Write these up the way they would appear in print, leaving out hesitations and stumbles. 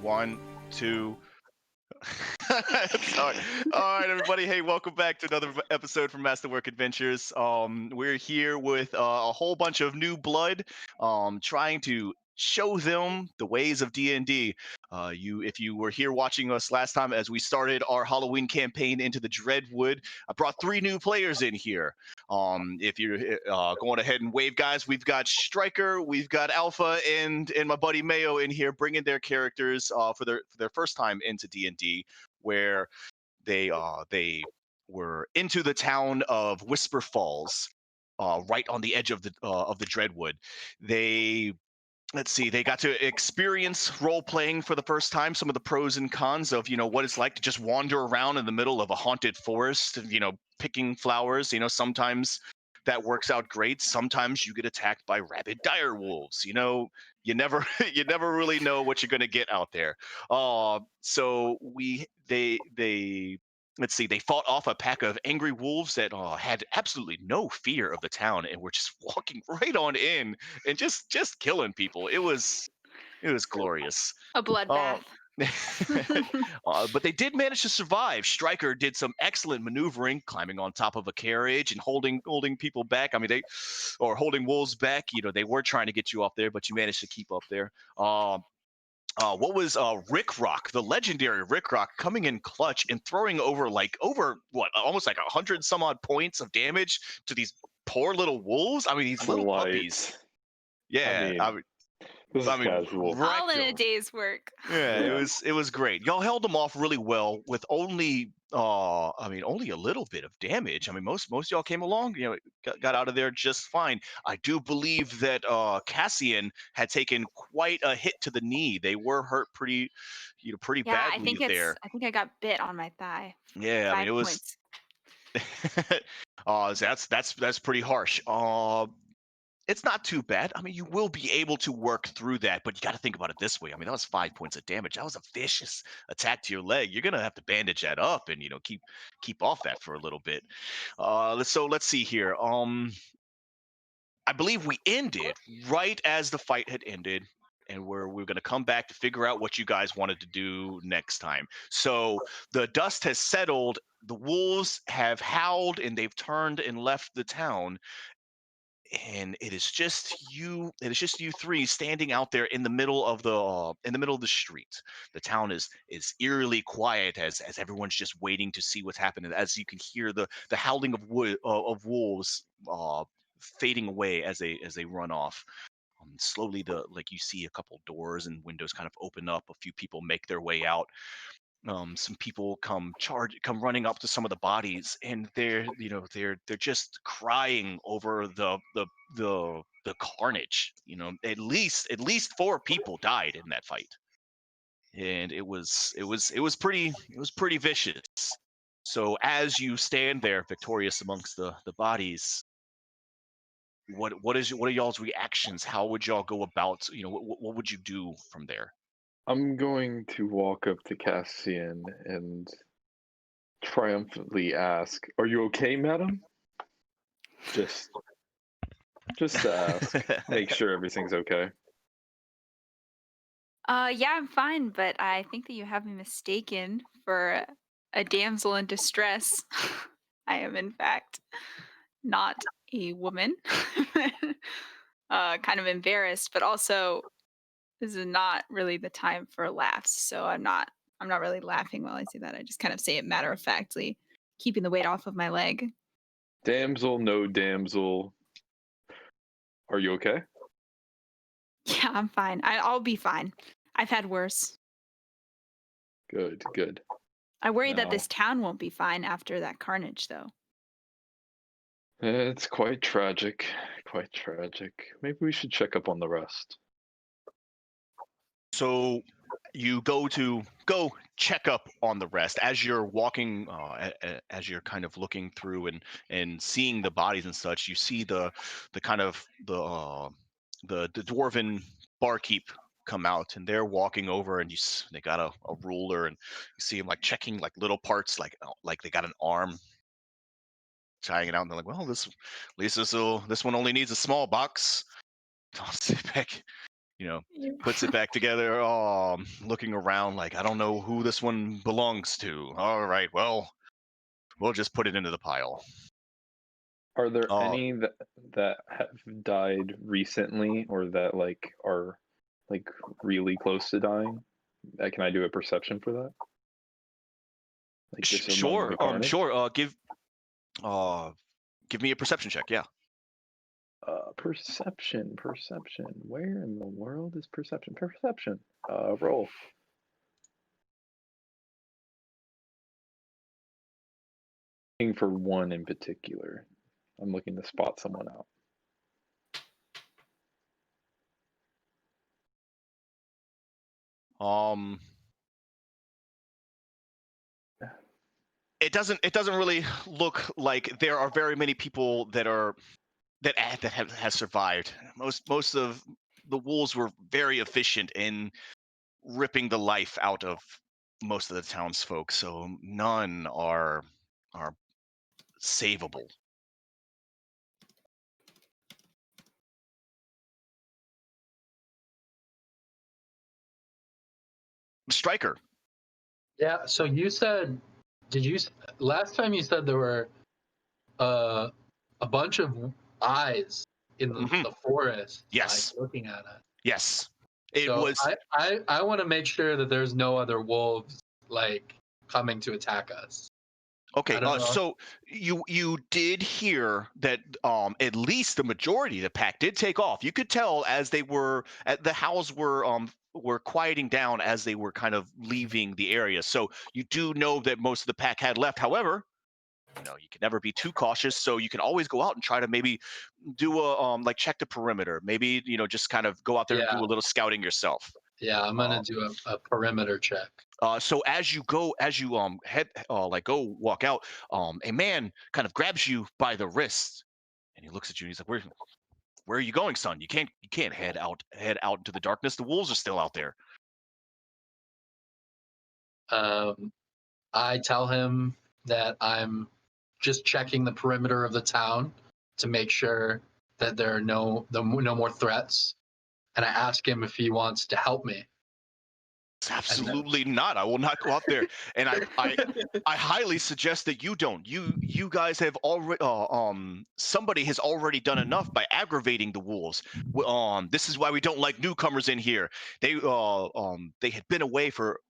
One, two. Sorry. All right, everybody. Hey, welcome back to another episode from Masterwork Adventures. We're here with a whole bunch of new blood, trying to show them the ways of D&D. If you were here watching us last time as we started our Halloween campaign into the Dreadwood, I brought 3 new players in here. If you're going ahead and wave, guys, we've got Striker, we've got Alpha, and my buddy Mayo in here, bringing their characters for their first time into D&D, where they were into the town of Whisper Falls, right on the edge of the Dreadwood. They Let's see, they got to experience role playing for the first time, some of the pros and cons of, what it's like to just wander around in the middle of a haunted forest, picking flowers. Sometimes that works out great. Sometimes you get attacked by rabid dire wolves. You never you never really know what you're going to get out there. So we they let's see, they fought off a pack of angry wolves that had absolutely no fear of the town and were just walking right on in and just killing people. It was glorious. A Uh, bloodbath. but they did manage to survive. Stryker did some excellent maneuvering, climbing on top of a carriage and holding people back. I mean, holding wolves back. They were trying to get you off there, but you managed to keep up there. What was Rick Rock, the legendary Rick Rock, coming in clutch and throwing over what, almost like 100 some odd points of damage to these poor little wolves. I mean, these little puppies. Light. Yeah, This is I mean, casual. All wrecked in a 'em. day's work. Yeah, Yeah. it was great. Y'all held them off really well with only a little bit of damage. I mean, most y'all came along, got out of there just fine. I do believe that Cassian had taken quite a hit to the knee. They were hurt pretty Yeah, badly there. I think I got bit on my thigh. Yeah, I mean, 5 it was points. that's pretty harsh. It's not too bad. I mean, you will be able to work through that, but you got to think about it this way. I mean, that was 5 points of damage. That was a vicious attack to your leg. You're gonna have to bandage that up and keep off that for a little bit. Let's see here. I believe we ended right as the fight had ended, and we're gonna come back to figure out what you guys wanted to do next time. So the dust has settled. The wolves have howled and they've turned and left the town, and it is just you 3 standing out there in the middle of the street. The town is eerily quiet as everyone's just waiting to see what's happening, as you can hear the howling of wolves fading away as they run off. Slowly, you see a couple doors and windows kind of open up. A few people make their way out. Some people come running up to some of the bodies, and they're just crying over the carnage. At least 4 people died in that fight, and it was pretty vicious. So as you stand there victorious amongst the bodies, what are y'all's reactions? How would y'all go about, what would you do from there? I'm going to walk up to Cassian and triumphantly ask, "Are you okay, madam?" Just to ask. Make sure everything's okay. Yeah, I'm fine, but I think that you have me mistaken for a damsel in distress. I am, in fact, not a woman. Kind of embarrassed, but also this is not really the time for laughs. So I'm not really laughing while I say that. I just kind of say it matter of factly, keeping the weight off of my leg. Damsel, no damsel. Are you okay? Yeah, I'm fine. I'll be fine. I've had worse. Good, good. I worry that Now, this town won't be fine after that carnage, though. it's quite tragic. Quite tragic. Maybe we should check up on the rest. So you go check up on the rest as you're walking, as you're kind of looking through and seeing the bodies and such. You see the kind of the dwarven barkeep come out, and they're walking over, and they got a ruler, and you see them like checking like little parts, like they got an arm, tying it out, and they're like, well, at least this one only needs a small box. Toss it back. You know, You- puts it back together. Looking around like I don't know who this one belongs to. All right, well, we'll just put it into the pile. Are there Uh, any that have died recently, or that like are like really close to dying? Can I do a perception for that? Like just among the sure. carnage? Sure. Uh, give me a perception check. Yeah. Perception. Where in the world is perception? Perception. Roll. Looking for one in particular. I'm looking to spot someone out. Um, it doesn't really look like there are very many people that have survived. Most of the wolves were very efficient in ripping the life out of most of the townsfolk, so none are savable. Striker. Yeah. So you said, did you last time you said there were uh, a bunch of eyes in Hmm. the forest, like Yes, looking at us. yes. It So was I want to make sure that there's no other wolves like coming to attack us. I okay. don't know. So you did hear that at least the majority of the pack did take off. You could tell as they were at the howls were quieting down as they were kind of leaving the area. So you do know that most of the pack had left. However, you can never be too cautious, so you can always go out and try to maybe do a like check the perimeter, maybe just kind of go out there and do Yeah, a little scouting yourself. yeah. I'm uh, gonna do a perimeter check. so as you head like go walk out, a man kind of grabs you by the wrist and he looks at you and he's like, where are you going, son? You can't head out into the darkness. The wolves are still out there. Um, I tell him that I'm just checking the perimeter of the town to make sure that there are no more threats, and I ask him if he wants to help me. And Absolutely not. I will not go out there. And I highly suggest that you don't. You guys have already somebody has already done enough by aggravating the wolves. This is why we don't like newcomers in here. They had been away for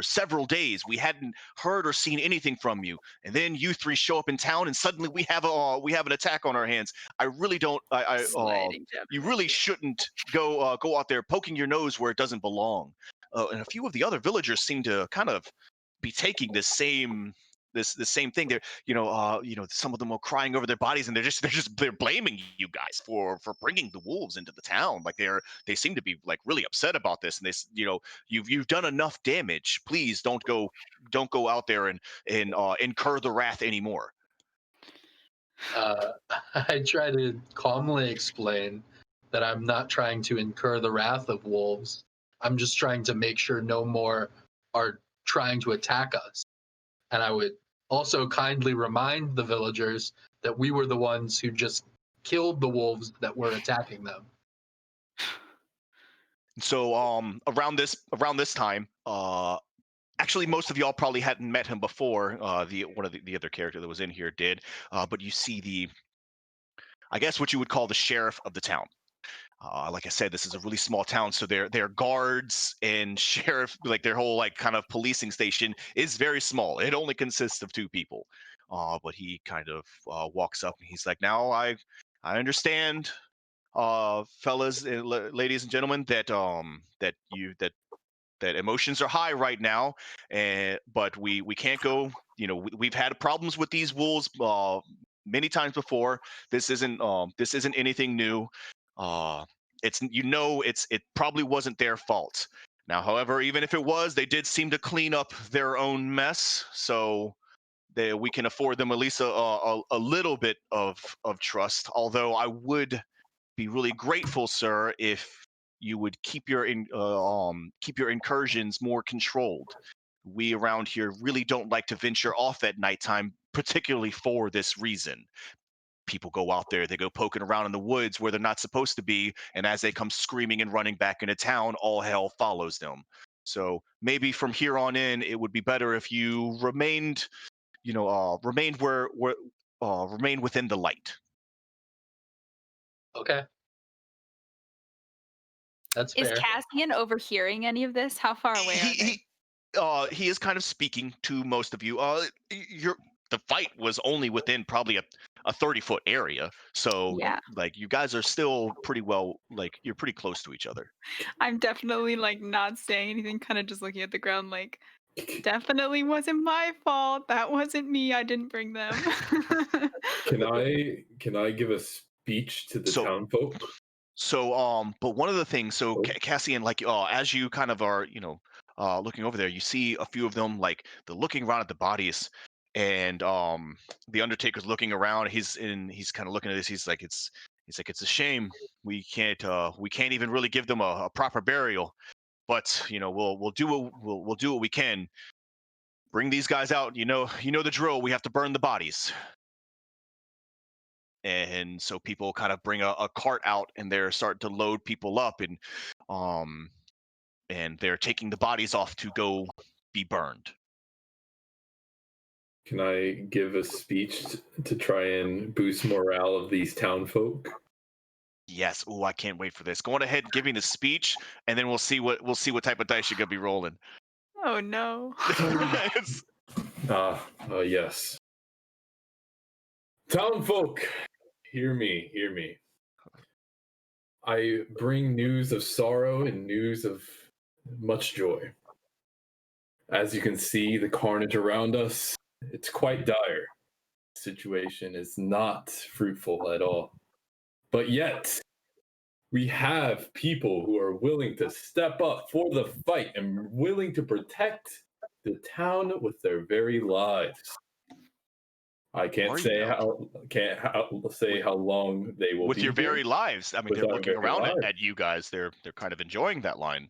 several days. We hadn't heard or seen anything from you. And then you three show up in town and suddenly we have an attack on our hands. I really don't Sliding you really jeopardy. shouldn't go out there poking your nose where it doesn't belong. And a few of the other villagers seem to kind of be taking this same thing. They're some of them are crying over their bodies, and they're blaming you guys for bringing the wolves into the town. Like they seem to be like really upset about this, and you've done enough damage. Please don't go out there and incur the wrath anymore. uh, I try to calmly explain that I'm not trying to incur the wrath of wolves. I'm just trying to make sure no more are trying to attack us. And I would also kindly remind the villagers that we were the ones who just killed the wolves that were attacking them. So around this time, actually most of y'all probably hadn't met him before. The one of the other character that was in here did, but you see the I guess what you would call the sheriff of the town. Like I said, this is a really small town, so their guards and sheriff, like their whole like kind of policing station, is very small. It only consists of two people. But he kind of walks up and he's like, "Now I understand, fellas, and ladies and gentlemen, that emotions are high right now, and but we can't go. We've had problems with these wolves many times before. This isn't anything new. uh it probably wasn't their fault. Now, however, even if it was, they did seem to clean up their own mess, so we can afford them at least a little bit of trust. Although I would be really grateful, sir, if you would keep your incursions more controlled. We around here really don't like to venture off at nighttime, particularly for this reason." people go out there, they go poking around in the woods where they're not supposed to be, and as they come screaming and running back into town, all hell follows them. So maybe from here on in, it would be better if you remained, remained remained within the light. Okay, that's Is fair. Cassian overhearing any of this? How far away He are they? he is kind of speaking to most of you. The fight was only within probably a 30-foot area, so Yeah, like you guys are still pretty well, like you're pretty close to each other. I'm definitely like not saying anything, kind of just looking at the ground, like definitely wasn't my fault. That wasn't me. I didn't bring them. Can I give a speech to the So town folk? but one of the things, so Oh. Cassian, like, as you kind of are, looking over there, you see a few of them, like, they're looking around at the bodies, and the Undertaker's looking around. He's kind of looking at this. He's like, it's a shame we can't even really give them a proper burial, but we'll do we'll do what we can. Bring these guys out. You know the drill. We have to burn the bodies. And so people kind of bring a cart out, and they're starting to load people up, um and they're taking the bodies off to go be burned. Can I give a speech to try and boost morale of these town folk? Yes. Oh, I can't wait for this. Go on ahead and give me the speech, and then we'll see what type of dice you're gonna be rolling. Oh no. It's- Yes. Town folk, hear me, hear me. I bring news of sorrow and news of much joy. As you can see, the carnage around us, it's quite dire. The situation is not fruitful at all. But yet, we have people who are willing to step up for the fight and willing to protect the town with their very lives. I can't say how long they will with be your here. very lives. I mean, With they're our looking very around lives. at you guys. They're kind of enjoying that line.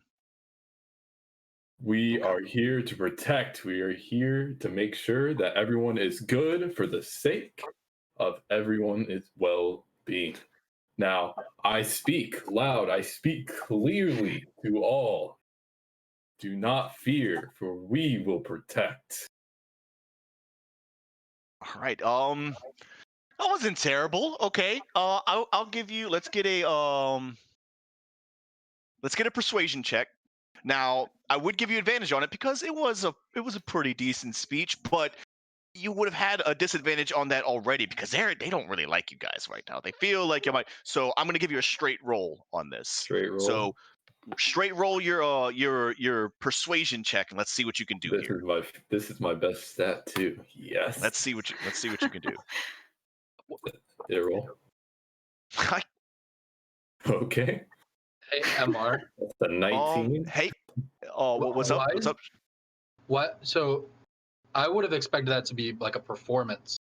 We are here to protect. We are here to make sure that everyone is good for the sake of everyone's well-being. Now, I speak loud. I speak clearly to all. Do not fear, for we will protect. All right. That wasn't terrible. Okay. I'll give you. Let's get a persuasion check. Now, I would give you advantage on it because it was a pretty decent speech, but you would have had a disadvantage on that already because they don't really like you guys right now. They feel like you might. So I'm gonna give you a straight roll on this. Straight roll. So straight roll your persuasion check, and let's see what you can do here. This is my best stat too. Yes. Let's see what you can do. Did I roll? Okay. Hey, MR. That's a 19. Hey, what's up? Why What's is- up? What? So I would have expected that to be like a performance.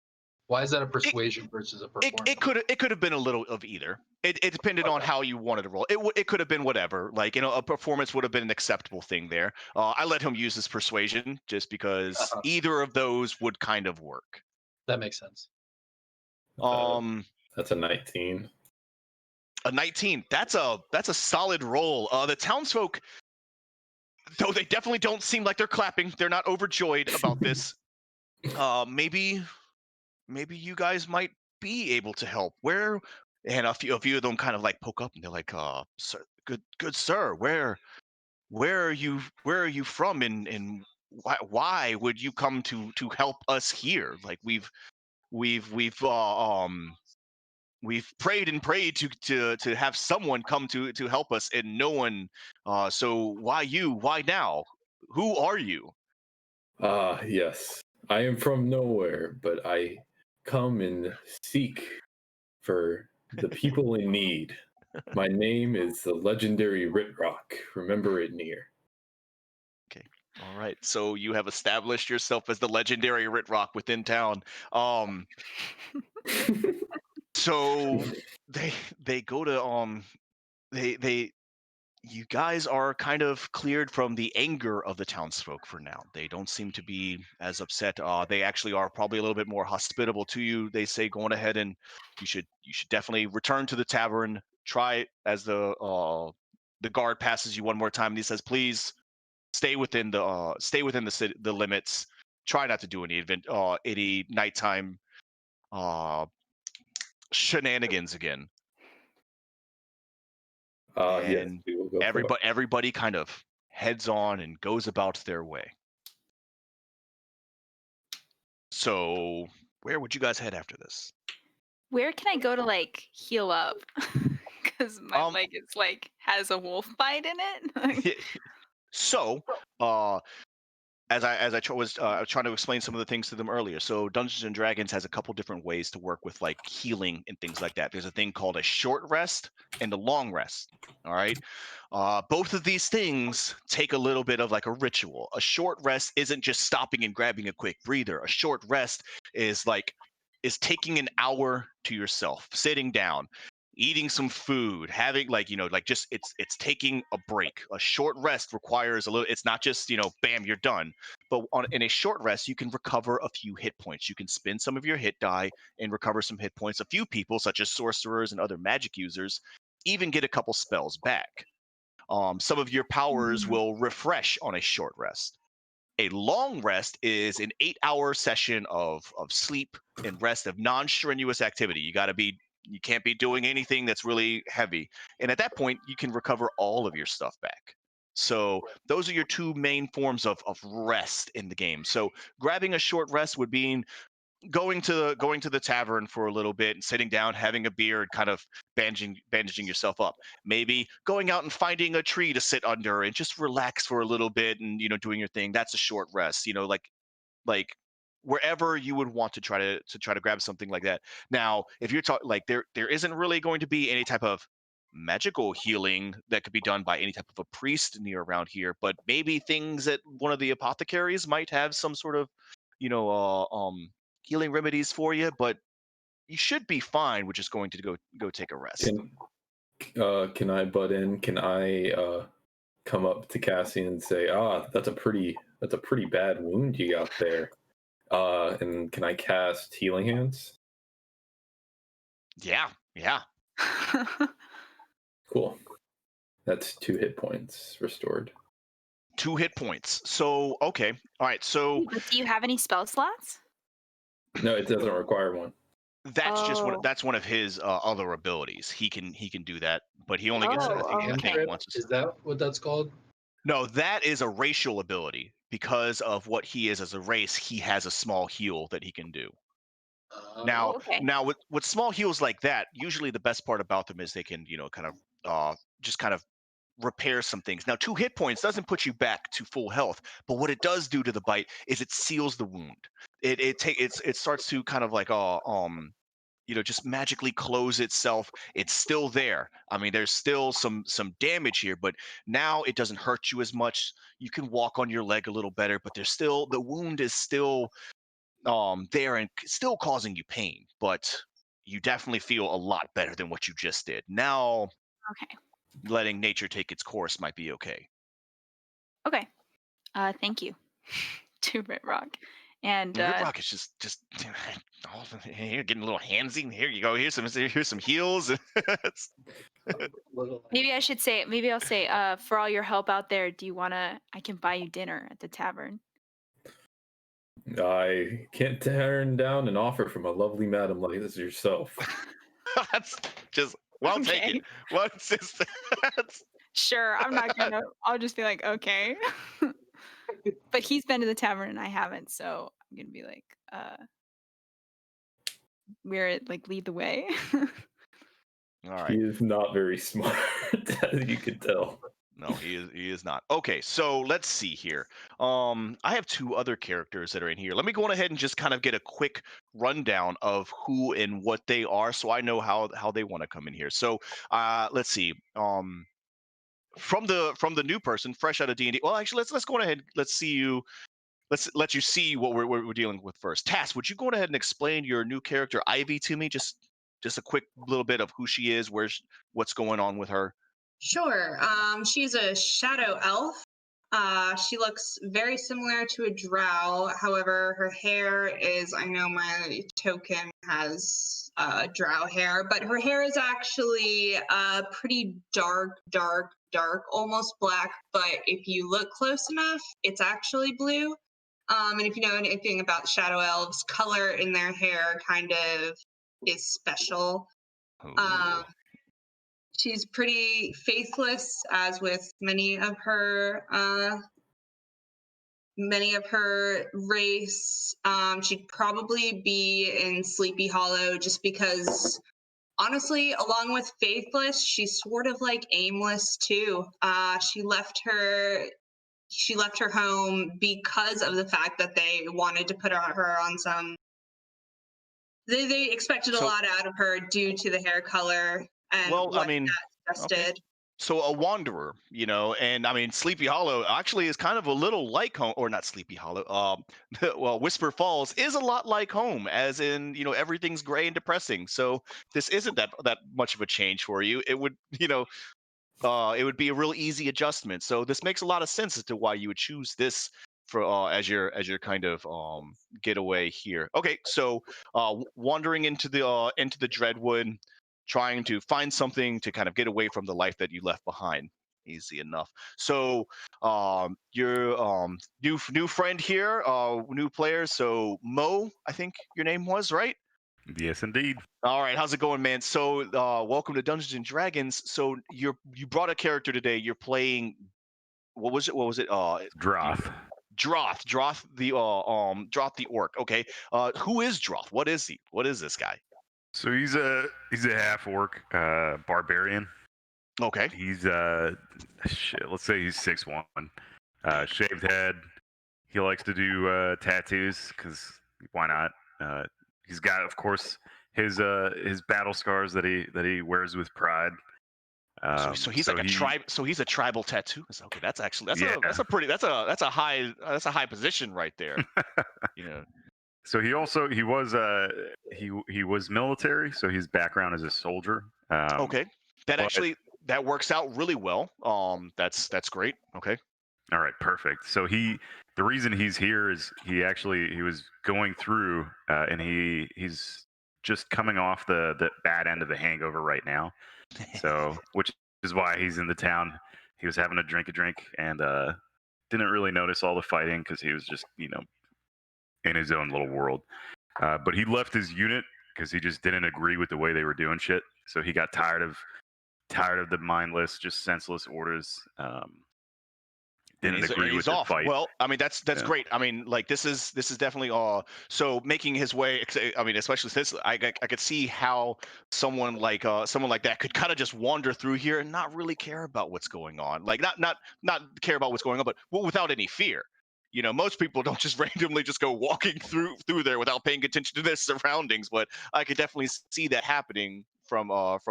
Why is that a persuasion versus a performance? It could have been a little of either. It depended on how you wanted to roll. It could have been whatever. Like a performance would have been an acceptable thing there. I let him use his persuasion just because either of those would kind of work. That makes sense. That's a 19. A 19. That's a solid roll. The townsfolk, though they definitely don't seem like they're clapping. They're not overjoyed about this. Maybe you guys might be able to help. Where? And a few of them kind of like poke up, and they're like, sir, good sir, where are you from, and why would you come to help us here? Like we've prayed and prayed to have someone come to help us, and no one. So why you? Why now? Who are you? Yes. I am from nowhere, but I come and seek for the people in need. My name is the legendary Ritrock. Remember it near. Okay. All right. So you have established yourself as the legendary Ritrock within town. So they go to they you guys are kind of cleared from the anger of the townsfolk for now. They don't seem to be as upset. They actually are probably a little bit more hospitable to you. They say, "Go on ahead and you should definitely return to the tavern. Try as the guard passes you one more time, and he says, "Please stay within the limits. Try not to do any nighttime uh, shenanigans again." Yes, And we will go for it. everybody kind of heads on and goes about their way. So where would you guys head after this? Where can I go to like heal up? Because my Um, leg is like has a wolf bite in it. so uh, I was trying to explain some of the things to them earlier. So Dungeons and Dragons has a couple different ways to work with like healing and things like that. There's a thing called a short rest and a long rest. All right. Both of these things take a little bit of like a ritual. A short rest isn't just stopping and grabbing a quick breather. A short rest is taking an hour to yourself, sitting down, eating some food, having like just it's taking a break. A short rest requires a little. It's not just bam, you're done. But in a short rest, you can recover a few hit points. You can spend some of your hit die and recover some hit points. A few people, such as sorcerers and other magic users, even get a couple spells back. Some of your powers Mm. will refresh on a short rest. A long rest is an 8-hour session of sleep and rest of non-strenuous activity. You can't be doing anything that's really heavy. And at that point, you can recover all of your stuff back. So those are your two main forms of rest in the game. So grabbing a short rest would be going to the tavern for a little bit and sitting down, having a beer, and kind of bandaging yourself up. Maybe going out and finding a tree to sit under and just relax for a little bit and doing your thing. That's a short rest. Like wherever you would want to try to grab something like that. Now, if you're talking like there isn't really going to be any type of magical healing that could be done by any type of a priest near around here, but maybe things that one of the apothecaries might have some sort of you know healing remedies for you, but you should be fine with just going to go take a rest. Can I butt in? Can I come up to Cassian and say, that's a pretty bad wound you got there. And can I cast Healing Hands? Yeah, yeah. Cool. That's 2 hit points restored. 2 hit points. So okay, all right. So But do you have any spell slots? No, it doesn't require one. Oh. that's one of his other abilities. He can do that, but he only gets it. I Oh, think oh, I think okay. Cantrip, once. is that what that's called? No, that is a racial ability. Because of what he is as a race, he has a small heal that he can do. Now, Oh, okay. now with small heals like that, usually the best part about them is they can, kind of just kind of repair some things. Now, 2 hit points doesn't put you back to full health, but what it does do to the bite is it seals the wound. It starts to kind of like just magically close itself. It's still there. I mean, there's still some damage here, but now it doesn't hurt you as much. You can walk on your leg a little better, but the wound is still there and still causing you pain, but you definitely feel a lot better than what you just did. Now, Okay. letting nature take its course might be okay. Okay. Thank you. To Rit Rock. And Red Rock is just oh, here getting a little handsy. Here you go. Here's some heals. Little maybe I'll say, for all your help out there, I can buy you dinner at the tavern. I can't turn down an offer from a lovely madam like this yourself. That's just well taken. Okay. What's just that's Sure, I'm not gonna. I'll just be like, okay. But he's been to the tavern and I haven't, so I'm gonna be like, lead the way. all He right. is not very smart, as you can tell. No, he is not. Okay, so let's see here. I have 2 other characters that are in here. Let me go on ahead and just kind of get a quick rundown of who and what they are, so I know how they want to come in here. So, let's see. From the new person, fresh out of D&D. Well, actually, let's go on ahead. Let's see you. Let's let you see what we're dealing with first. Tass, would you go on ahead and explain your new character Ivy to me? Just a quick little bit of who she is, what's going on with her. Sure. She's a shadow elf. She looks very similar to a drow. However, her hair is, I know my token has drow hair, but her hair is actually pretty dark, dark, dark, almost black. But if you look close enough, it's actually blue. And if you know anything about shadow elves, color in their hair kind of is special. Ooh. She's pretty faithless, as with many of her race. She'd probably be in Sleepy Hollow just because, honestly, along with faithless, she's sort of like aimless too. She left her home because of the fact that they wanted to put her on some. They expected a So, lot out of her due to the hair color and well, I what mean, that okay. suggested. So a wanderer, and I mean Sleepy Hollow actually is kind of a little like home, or not Sleepy Hollow. Well, Whisper Falls is a lot like home, as in everything's gray and depressing. So this isn't that much of a change for you. It would it would be a real easy adjustment. So this makes a lot of sense as to why you would choose this for as your kind of getaway here. Okay, so wandering into the Dreadwood, trying to find something to kind of get away from the life that you left behind. Easy enough. So your new friend here, new player. So Mo, I think your name was, right? Yes, indeed. All right, how's it going, man? So, welcome to Dungeons and Dragons. So, you brought a character today. You're playing. What was it? What was it? Droth. Droth the orc. Okay. Who is Droth? What is he? What is this guy? So he's a half orc barbarian. Okay. He's let's say he's 6'1", shaved head. He likes to do tattoos because why not? He's got, of course, his battle scars that he wears with pride. So he's like a tribe. So he's a tribal tattoo. Okay, that's actually Yeah. that's a high position right there. You know. So he was military, so his background is a soldier. Okay. That but- actually that works out really well. That's great. Okay. All right, perfect. So the reason he's here is he was going through, and he's just coming off the bad end of the hangover right now. So which is why he's in the town. He was having a drink and didn't really notice all the fighting because he was just in his own little world. But he left his unit because he just didn't agree with the way they were doing shit. So he got tired of the mindless, just senseless orders. Didn't agree with the off. fight. Well, I mean that's Yeah. great. I mean, like this is definitely so making his way. I mean, especially this, I could see how someone like that could kind of just wander through here and not really care about what's going on. Like not care about what's going on, but without any fear. Most people don't just randomly just go walking through there without paying attention to their surroundings. But I could definitely see that happening from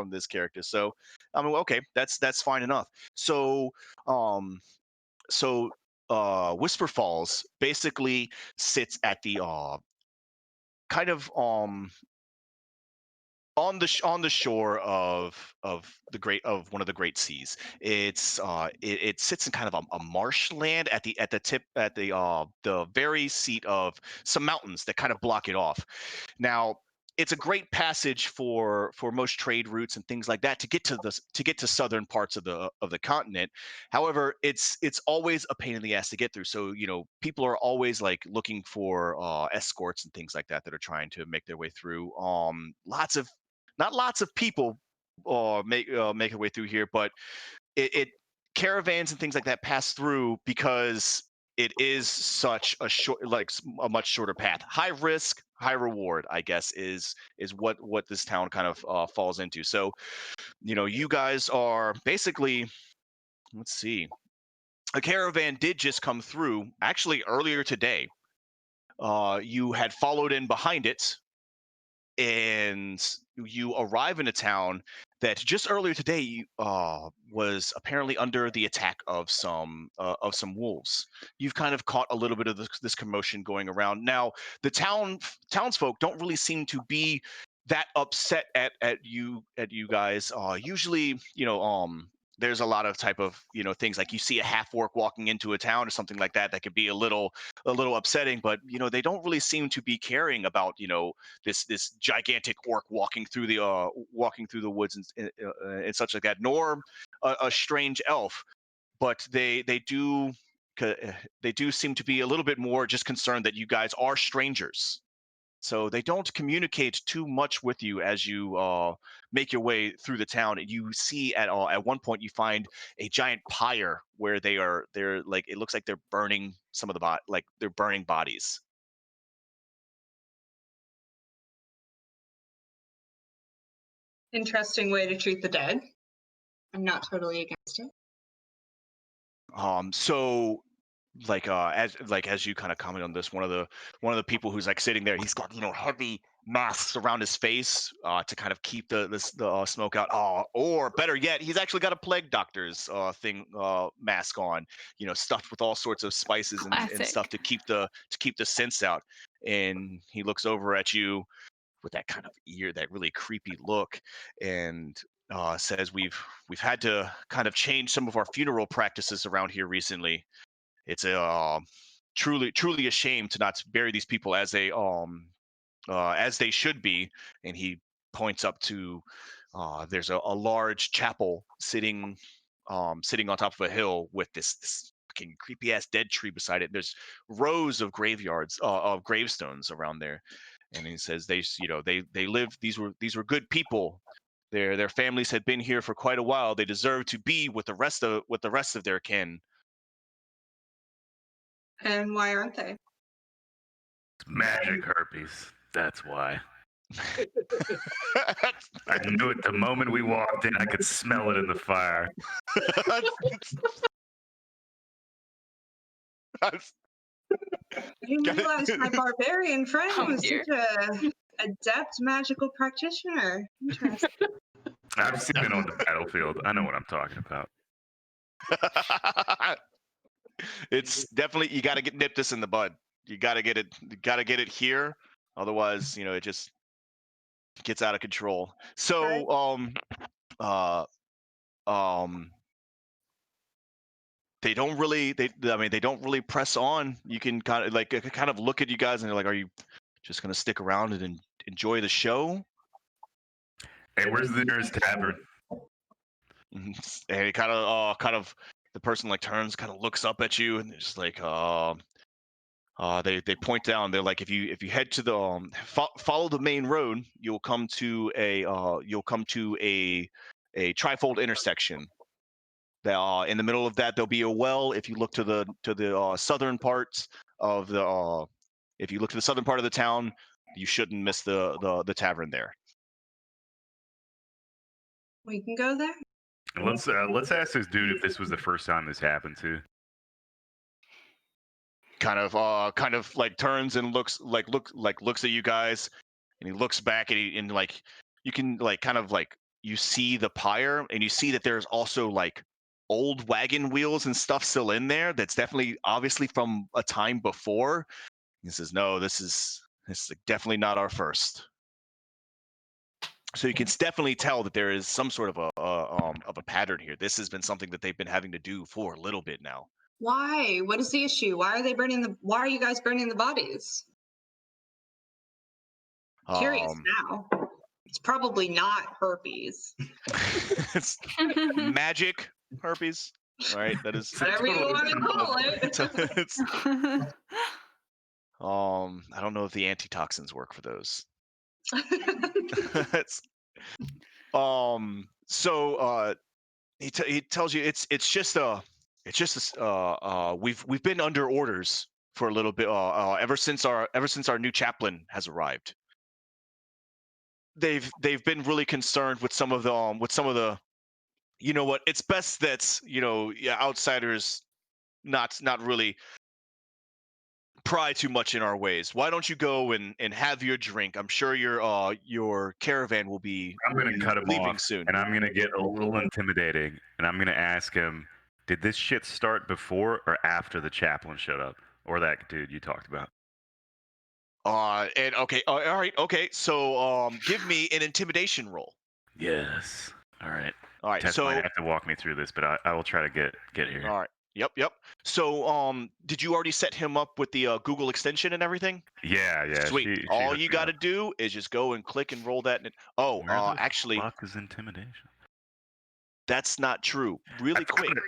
this character. So I mean, okay, that's fine enough. So so Whisper Falls basically sits at the kind of on the shore of one of the great seas. It sits in kind of a marshland at the tip at the very seat of some mountains that kind of block it off. Now it's a great passage for most trade routes and things like that to get to southern parts of the continent. However, it's always a pain in the ass to get through. So people are always like looking for escorts and things like that are trying to make their way through. Not lots of people make their way through here, but it caravans and things like that pass through because it is such a short, like a much shorter path. High risk, high reward, I guess, is what this town kind of falls into. So, you guys are basically, let's see, a caravan did just come through actually earlier today. You had followed in behind it, and you arrive in a town that just earlier today was apparently under the attack of some wolves. You've kind of caught a little bit of this commotion going around. Now, the townsfolk don't really seem to be that upset at you guys. Usually, there's a lot of type of things like you see a half orc walking into a town or something like that that could be a little upsetting, but they don't really seem to be caring about this gigantic orc walking through the woods and such like that, nor a strange elf. But they do seem to be a little bit more just concerned that you guys are strangers. So they don't communicate too much with you as you make your way through the town. And you see at one point you find a giant pyre where they're like, it looks like they're burning some of the like they're burning bodies. Interesting way to treat the dead. I'm not totally against it. So as you kind of comment on this, one of the people who's like sitting there, he's got heavy masks around his face to kind of keep the smoke out. Or better yet, he's actually got a plague doctor's mask on, stuffed with all sorts of spices and stuff Classic. to keep the scents out. And he looks over at you with that kind of that really creepy look, and says, "We've had to kind of change some of our funeral practices around here recently. It's truly a shame to not bury these people as they should be." And he points up to there's a large chapel sitting on top of a hill with this fucking creepy ass dead tree beside it. There's rows of graveyards of gravestones around there, and he says they lived. These were good people. Their families had been here for quite a while. They deserve to be with the rest of their kin. And why aren't they? Magic herpes. That's why. I knew it the moment we walked in. I could smell it in the fire. I didn't realize my barbarian friend Oh, was dear. such a adept magical practitioner. Interesting. I've seen it on the battlefield. I know what I'm talking about. It's definitely, you got to nip this in the bud. You got to get it here, otherwise it just gets out of control. So uh um they don't really they don't really press on. You can kind of look at you guys and they're like, are you just gonna stick around and enjoy the show? Hey, where's the nearest tavern? And it kind of the person like turns, kind of looks up at you, and they're just like they point down. They're like, if you head to the follow the main road, you'll come to a trifold intersection. In the middle of that, there'll be a well. If you look to the southern parts of the if you look to the southern part of the town, you shouldn't miss the tavern there. We can go there. Let's ask this dude if this was the first time this happened to. Kind of like turns and looks at you guys, and he looks back and like you can like kind of like you see the pyre, and you see that there's also like old wagon wheels and stuff still in there. That's definitely obviously from a time before. He says, "No, this is definitely not our first." So you can definitely tell that there is some sort of a pattern here. This has been something that they've been having to do for a little bit now. Why? What is the issue? Why are you guys burning the bodies? Curious now. It's probably not herpes. It's magic herpes. All right, that is Whatever you want to call it. it's, I don't know if the antitoxins work for those. It's, so he tells you it's just we've been under orders for a little bit ever since our new chaplain has arrived. They've been really concerned with some of the you know what, it's best that outsiders not really pry too much in our ways. Why don't you go and have your drink? I'm sure your caravan will be I'm gonna cut him leaving off, soon. and I'm gonna get a little intimidating, and I'm gonna ask him, "Did this shit start before or after the chaplain showed up, or that dude you talked about?" And okay, all right, okay. So give me an intimidation roll. Yes. All right. All right. Tess So might have to walk me through this, but I will try to get here. all right. Yep. So did you already set him up with the Google extension and everything? Yeah. Sweet. She All hooked you me got up. to do is just go and click and roll that. Oh, Where the actually, fuck is intimidation? that's not true. I Really found quick. it.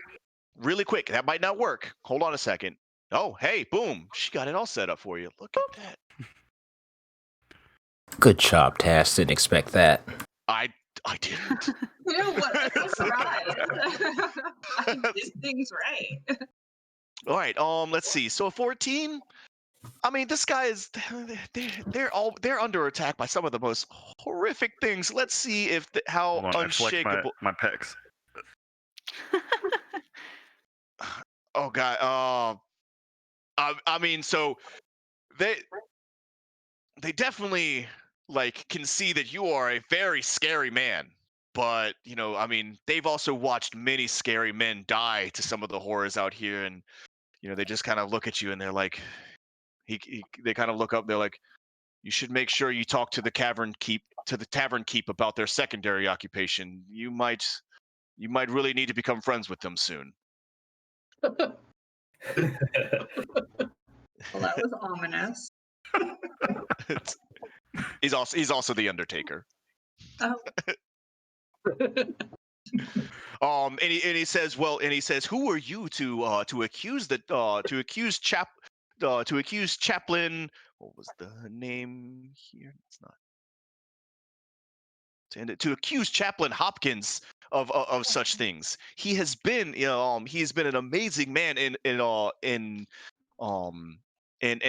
Really quick. That might not work. Hold on a second. Oh, hey, boom. She got it all set up for you. Look at that. Good job, Taz. Didn't expect that. I didn't. You know what? I'm surprised. I did things right. All right. Let's see. So 14. I mean, this guy is. They're under attack by some of the most horrific things. Let's see if how Hold on, I flex unshakable. my pecs. Oh God. I mean, so they definitely like can see that you are a very scary man. But I mean, they've also watched many scary men die to some of the horrors out here, and they just kind of look at you and they're like, they kind of look up. They're like, you should make sure you talk to the tavern keep about their secondary occupation. You might really need to become friends with them soon. Well, that was ominous. He's also the Undertaker. Oh. And he says, who are you to accuse Chaplain? What was the name here? It's not. To accuse Chaplain Hopkins of such things. He has been an amazing man in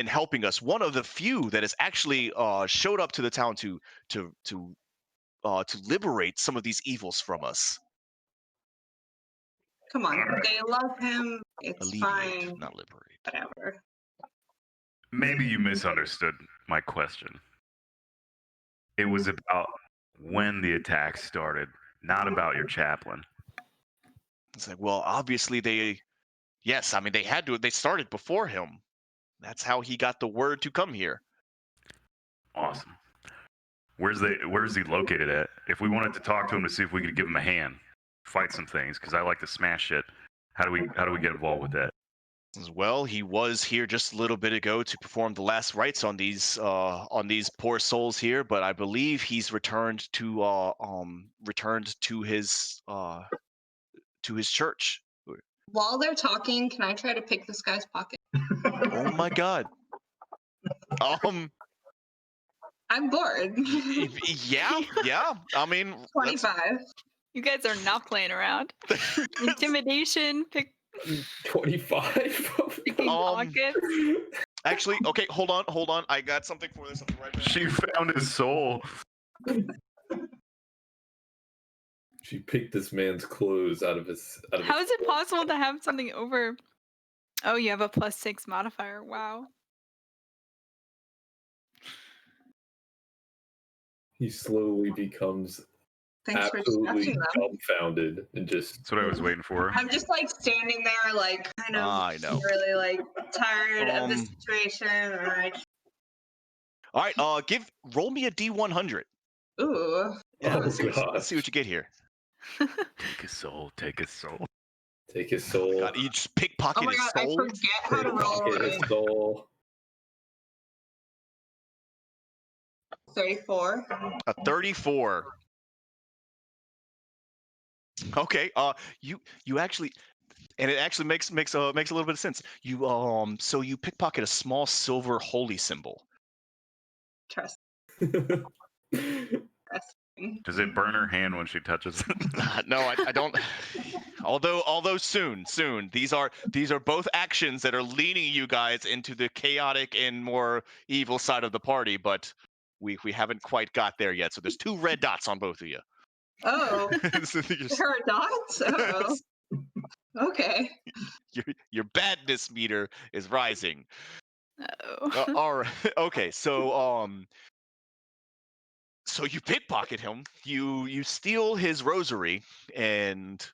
helping us. One of the few that has actually showed up to the town to liberate some of these evils from us. Come on, they love him. It's Alleviate, fine. not liberate. Whatever. Maybe you misunderstood my question. It was about when the attack started, not about your chaplain. It's like, well, obviously they had to. They started before him. That's how he got the word to come here. Awesome. Where's he located at? If we wanted to talk to him to see if we could give him a hand, fight some things, because I like to smash shit. How do we get involved with that? Well, he was here just a little bit ago to perform the last rites on these poor souls here, but I believe he's returned to his church. While they're talking, can I try to pick this guy's pocket? Oh my God. I'm bored. Yeah. I mean, 25. You guys are not playing around. Intimidation, 25. picking pockets. Actually, okay, hold on. I got something for this. I'll be right back. She found his soul. She picked this man's clothes out of his. How is it possible to have something over? Oh, you have a +6 modifier. Wow. He slowly becomes Thanks for absolutely distracting them. dumbfounded and just. That's what I was waiting for. I'm just like standing there, like kind of I know. really like tired of the situation. All right, roll me a D100. Ooh. Yeah, Oh, let's see gosh. what you get here. Take his soul. Take his Oh soul. my God, you just pickpocket Oh my his God, I soul. forget how to roll. Pickpocket his soul. 34. A 34. Okay. You actually, and it actually makes a little bit of sense. So you pickpocket a small silver holy symbol. Trust. Does it burn her hand when she touches it? No, I don't. Although soon. These are both actions that are leading you guys into the chaotic and more evil side of the party, but we haven't quite got there yet. So there's 2 red dots on both of you. Oh, So there are dots? Oh. Okay. your badness meter is rising. Uh-oh. All right. Okay. So so you pickpocket him. You steal his rosary, and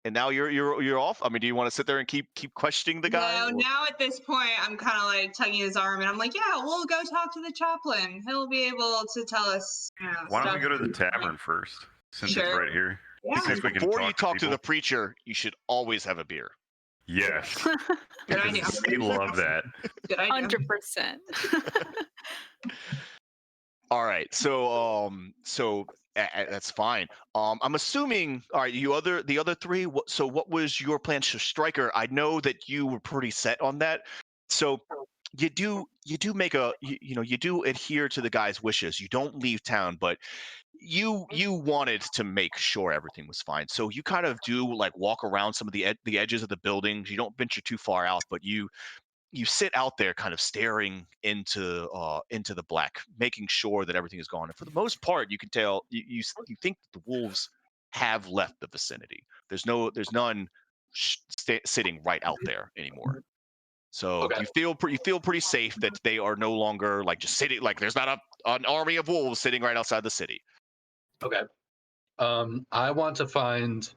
now you're off. I mean, do you want to sit there and keep questioning the guy? No, or- now at this point, I'm kind of like tugging his arm, and I'm like, "Yeah, we'll go talk to the chaplain. He'll be able to tell us." Why don't we stuff." go to the tavern first, since it's Sure. right here? Yeah. Because we can before you talk to talk to people. the preacher, you should always have a beer. Yes, Good idea. they love that. Good idea. 100%. All right, so that's fine. I'm assuming. All right, the other three. So what was your plan, Striker? I know that you were pretty set on that. So you do make you do adhere to the guy's wishes. You don't leave town, but you wanted to make sure everything was fine. So you kind of do like walk around some of the edges of the buildings. You don't venture too far out, but you sit out there kind of staring into the black, making sure that everything is gone. And for the most part, you can tell you think that the wolves have left the vicinity. There's none sitting right out there anymore. So Okay. you feel pretty safe that they are no longer like just sitting, like there's not an army of wolves sitting right outside the city. Okay. I want to find.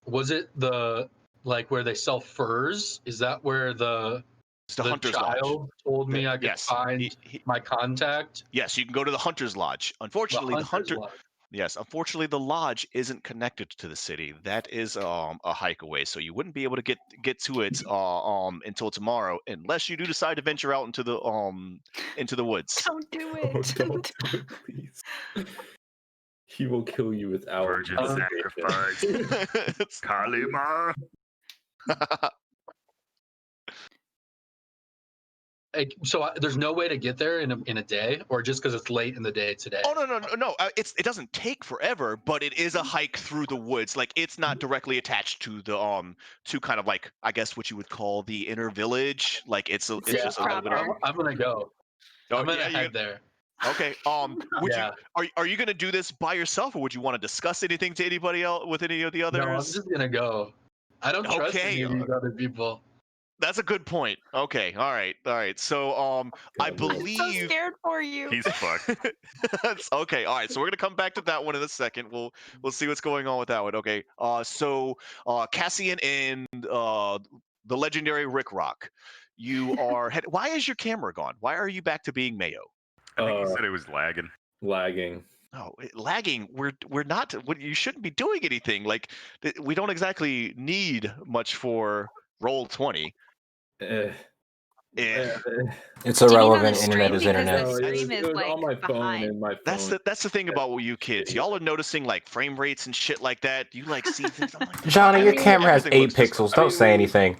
Was it the like where they sell furs? Is that where the It's the Hunter's Lodge. child told me I could Yes, find my contact? yes, you can go to the Hunter's Lodge. Unfortunately, the Hunter's Hunter. Lodge. Yes, unfortunately, the lodge isn't connected to the city. That is a hike away, so you wouldn't be able to get to it until tomorrow, unless you do decide to venture out into the woods. Don't do Oh, it. don't do it, please. He will kill you without Virgin hesitation. sacrifice. Kalima. So there's no way to get there in a day, or just because it's late in the day today. Oh no! It doesn't take forever, but it is a hike through the woods. Like it's not directly attached to the to kind of like I guess what you would call the inner village. Like it's Yeah, just a little bit. I'm gonna go. Oh I'm gonna yeah, head there. okay. Would Yeah. you are you gonna do this by yourself, or would you want to discuss anything to anybody else with any of the others? No, I'm just gonna go. I don't trust any Okay, of these other people. that's a good point. Okay, all right. So I God, Wolf. I'm so believe scared for you. He's fucked. okay. All right, so we're gonna come back to that one in a second. We'll see what's going on with that one. Okay. So Cassian and the legendary Rick Rock, you are head. Why is your camera gone? Why are you back to being Mayo? I think he Uh, said it was lagging. Lagging. Oh, lagging. We're not. You shouldn't be doing anything. Like we don't exactly need much for Roll20. Eh, Eh. eh, It's Do you mean on irrelevant. the Internet stream? is Because internet. the No, stream it is was like on my phone, behind. and my phone. That's the thing about you kids. Y'all are noticing like frame rates and shit like that. You like see things. I'm like, Johnny, your mean, camera has everything 8 looks just pixels. I Don't mean, say anything.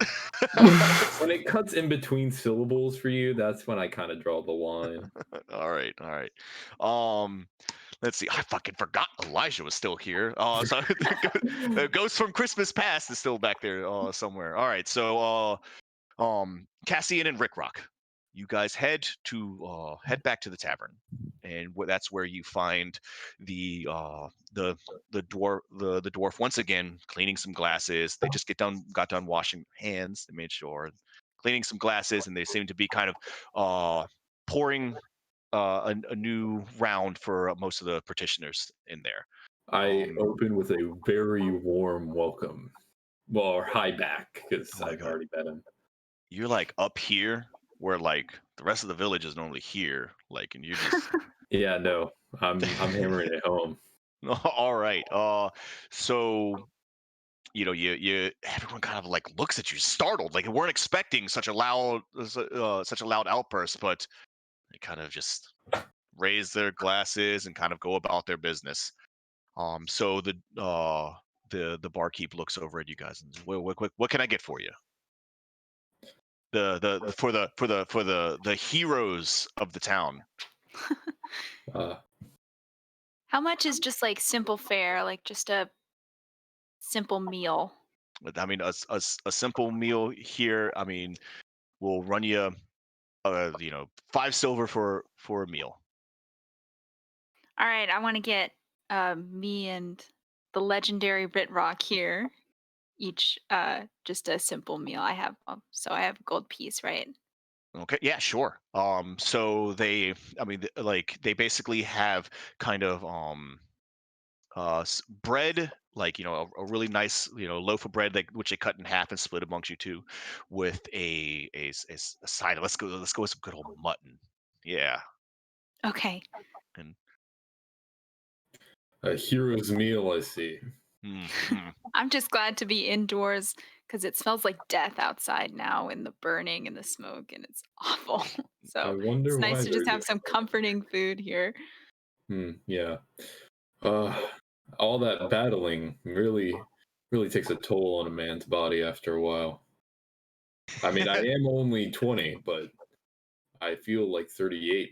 when it cuts in between syllables for you, that's when I kind of draw the line. all right. Let's see. I fucking forgot Elijah was still here. So the Ghost from Christmas Past is still back there somewhere. All right. So Cassian and Rick Rock, you guys head back to the tavern, and that's where you find the dwarf once again cleaning some glasses. They just got done washing hands. They made sure cleaning some glasses, and they seem to be kind of pouring a new round for most of the petitioners in there. I open with a very warm welcome. Well, or hi back, because Oh my I've God. already met him. You're like up here where like the rest of the village is normally here, like, and you're just Yeah, no, I'm hammering it home. all right. So you everyone kind of like looks at you startled, like they weren't expecting such a loud outburst, but they kind of just raise their glasses and kind of go about their business. So the barkeep looks over at you guys and says, what can I get for you? For the heroes of the town. Uh, How much is just like simple fare, like just a simple meal? I mean, a simple meal here. I mean, will run you, 5 silver for a meal. All right, I want to get me and the legendary Ritrock here each just a simple meal. I have I have a gold piece, right? Okay, yeah, sure. So they basically have kind of bread, like a really nice loaf of bread, like which they cut in half and split amongst you two, with a side. Let's go with some good old mutton. Yeah, Okay. and A hero's meal, I see. Mhm. I'm just glad to be indoors because it smells like death outside now in the burning and the smoke, and it's awful. I So wonder it's why nice to they're just have doing some comforting food here. Yeah. All that battling really takes a toll on a man's body after a while. I mean, I am only 20, but I feel like 38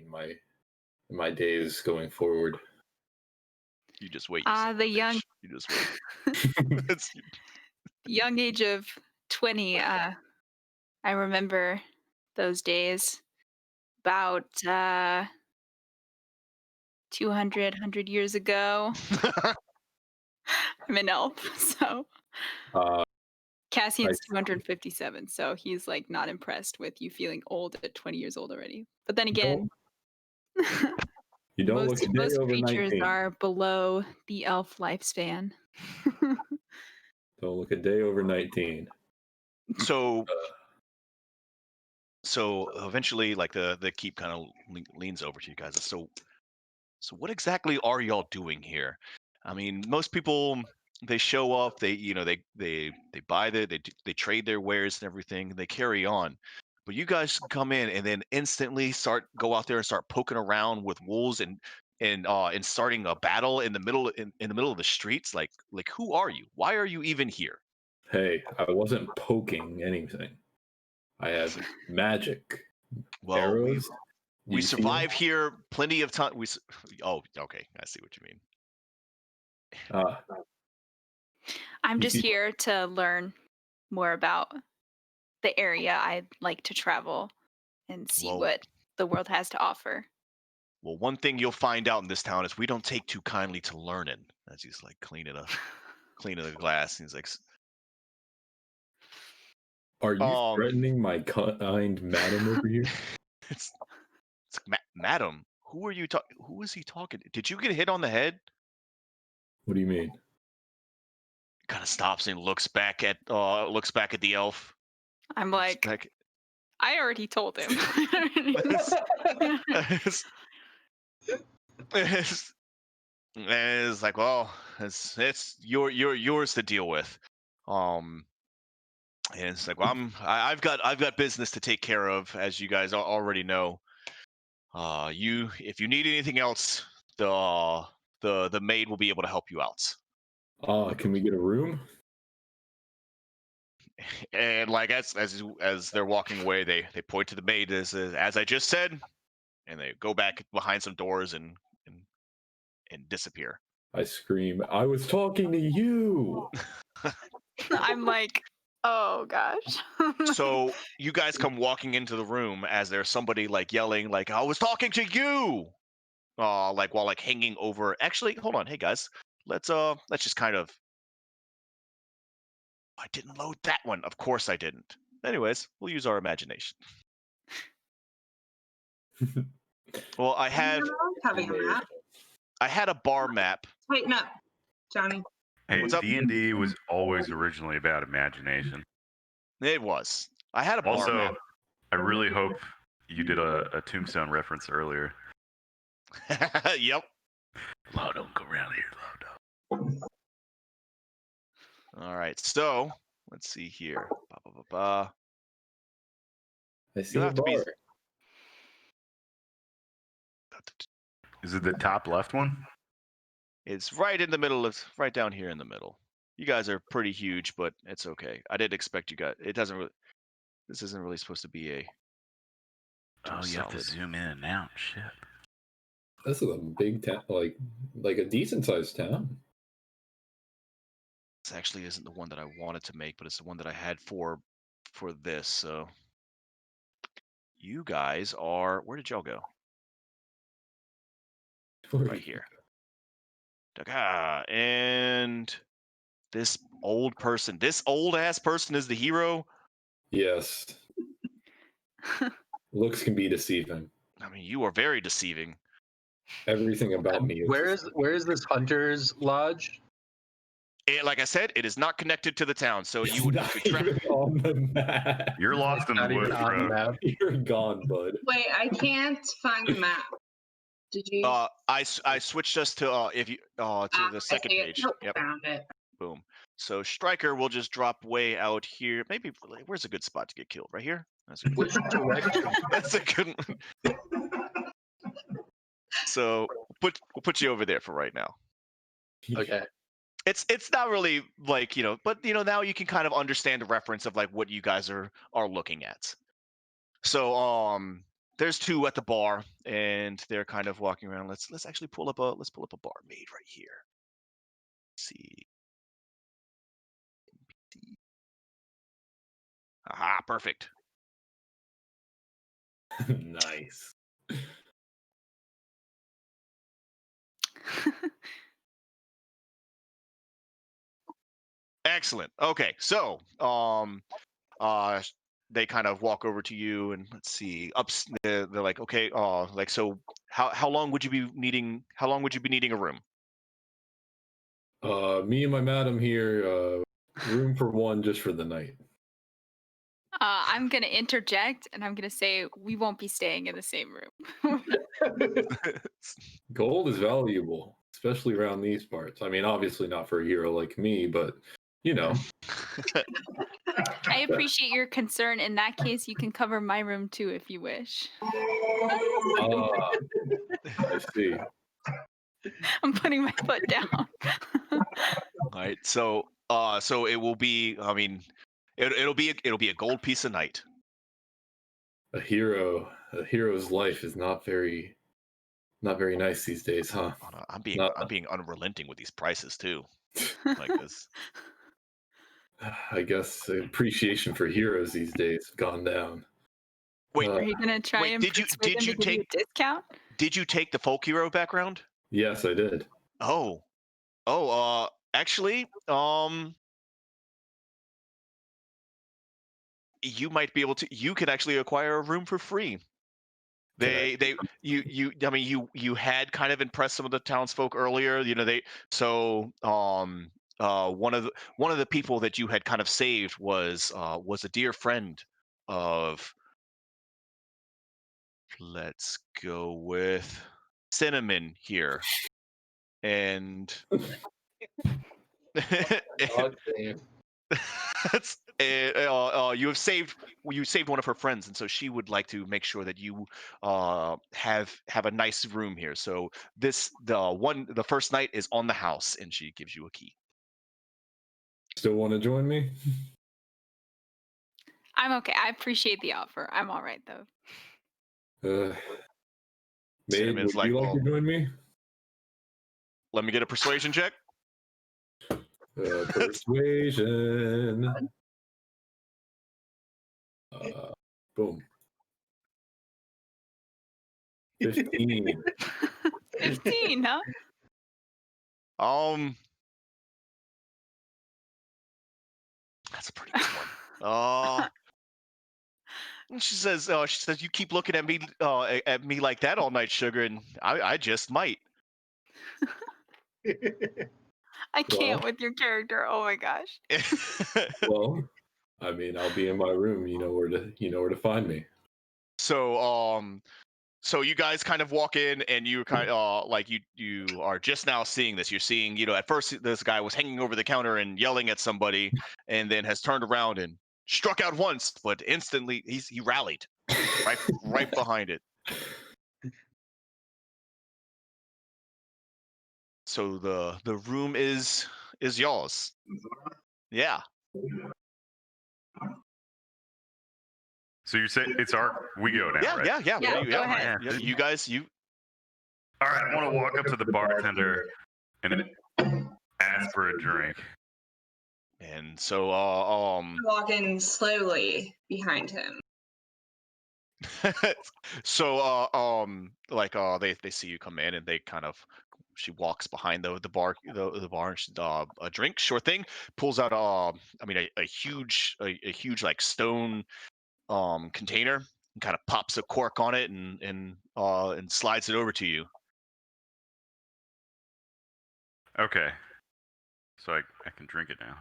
in my days going forward. You just wait, you son of The a young bitch. You just wait. It's- young age of 20, I remember those days about 200, 100 years ago. I'm an elf, so Uh, I Cassian's 257, so he's like not impressed with you feeling old at 20 years old already. But then again, you don't look a day most over creatures 19. are below the elf lifespan. Don't look a day over 19. so Uh, so eventually, like the keep kind of leans over to you guys. So what exactly are y'all doing here? I mean, most people they show up, they buy they trade their wares and everything, and they carry on. But you guys come in and then instantly go out there and start poking around with wolves and starting a battle in the middle of the streets. Like who are you? Why are you even here? hey, I wasn't poking anything. I have magic. Well, Arrows. Do we you see them? survive here plenty of time. Oh, okay, I see what you mean. I'm You just see- here to learn more about the area I'd like to travel and see Well, what the world has to offer. Well, one thing you'll find out in this town is we don't take too kindly to learning. As he's like cleaning the glass, and he's like, Are you um, threatening my kind madam over here? it's, madam, who are you talking? Who is he talking? Did you get hit on the head? What do you mean? Kind of stops and looks back at the elf. I'm Looks like, back. I already told him. And it's like, well, it's yours to deal with. Um, and it's like, well, I've got business to take care of, as you guys already know. If you need anything else, the maid will be able to help you out. Can we get a room? And like as they're walking away, they point to the maid as I just said, and they go back behind some doors and disappear. I scream, I was talking to you. I'm like, oh gosh. So you guys come walking into the room as there's somebody like yelling like, I was talking to you, like while like hanging over. Actually, hold on, hey guys, let's just kind of. I didn't load that one. Of course I didn't. Anyways, we'll use our imagination. Well, I Having a map. had a bar map. Tighten up, Johnny. Hey, What's up? D&D was always originally about imagination. It was. I had a bar Also, map. I really hope you did a Tombstone reference earlier. Yep. Law don't go around here, Law don't. All right. So let's see here. I see You'll a have to be. bar. Is it the top left one? It's right in the middle right down here in the middle. You guys are pretty huge, but it's okay. I didn't expect you guys. It doesn't really. This isn't really supposed to be a. Oh, you have to zoom in and out. Shit. This is a big town, like a decent sized town. This actually isn't the one that I wanted to make, but it's the one that I had for this. So you guys are. Where did y'all go? Right here. And this old ass person is the hero. Yes. Looks can be deceiving. I mean, you are very deceiving. Everything about me is Where is this hunter's lodge? Like I said, it is not connected to the town, so It's you would not have to even on the map. You're lost in the Not even woods, on the bro. map. You're gone, bud. Wait, I can't find the map. Did you? I switched us to if you to the I second see it. page. Nope, Yep. found it. Boom. So Striker will just drop way out here. Maybe where's a good spot to get killed? Right here. That's a good Which direction? That's a good one. So we'll put you over there for right now. Okay. It's not really like but now you can kind of understand the reference of like what you guys are looking at. So there's two at the bar and they're kind of walking around. Let's actually pull up a barmaid right here. Let's see. Aha, perfect. Nice. Excellent. Okay, so they kind of walk over to you and let's see. They're like, okay, like so. How long would you be needing? How long would you be needing a room? Me and my madam here, room for one just for the night. I'm gonna interject and I'm gonna say we won't be staying in the same room. Gold is valuable, especially around these parts. I mean, obviously not for a hero like me, but you know. I appreciate your concern. In that case, you can cover my room too if you wish. I see. I'm putting my foot down. All right, so it will be. I mean, it'll be a gold piece a night. A hero's life is not very nice these days, huh? Oh, no, I'm being unrelenting with these prices too. Like this. I guess appreciation for heroes these days have gone down. Wait, Are you gonna try wait, and did you give you a discount? Did you take the folk hero background? Yes, I did. Oh, actually, you might be able to. You can actually acquire a room for free. I mean, you had kind of impressed some of the townsfolk earlier. One of the people that you had kind of saved was a dear friend of. Let's go with Cinnamon here, and God damn. you saved one of her friends, and so she would like to make sure that you have a nice room here. So the first night is on the house, and she gives you a key. Still want to join me? I'm okay. I appreciate the offer. I'm all right though. Maid, Cinnamon's would you like to join me? Let me get a persuasion check. Persuasion. Boom. 15. 15, huh? That's a pretty good one. She says, you keep looking at me like that all night, sugar, and I just might. I can't with your character. Oh my gosh. Well, I mean, I'll be in my room. You know where to find me. So you guys kind of walk in, and you kind of like you are just now seeing this. You're seeing, at first this guy was hanging over the counter and yelling at somebody, and then has turned around and struck out once, but instantly he rallied right behind it. So the room is yours. Yeah. So you say it's we go now, right? Yeah. Yeah, go ahead. Yeah, you guys, All right, I want to walk up to the bartender and ask for a drink. And so Walking slowly behind him. so they see you come in, and they kind of, she walks behind the bar, the bar, and she, a drink, sure thing, pulls out a huge like stone container, and kind of pops a cork on it, and slides it over to you. Okay, so I can drink it now.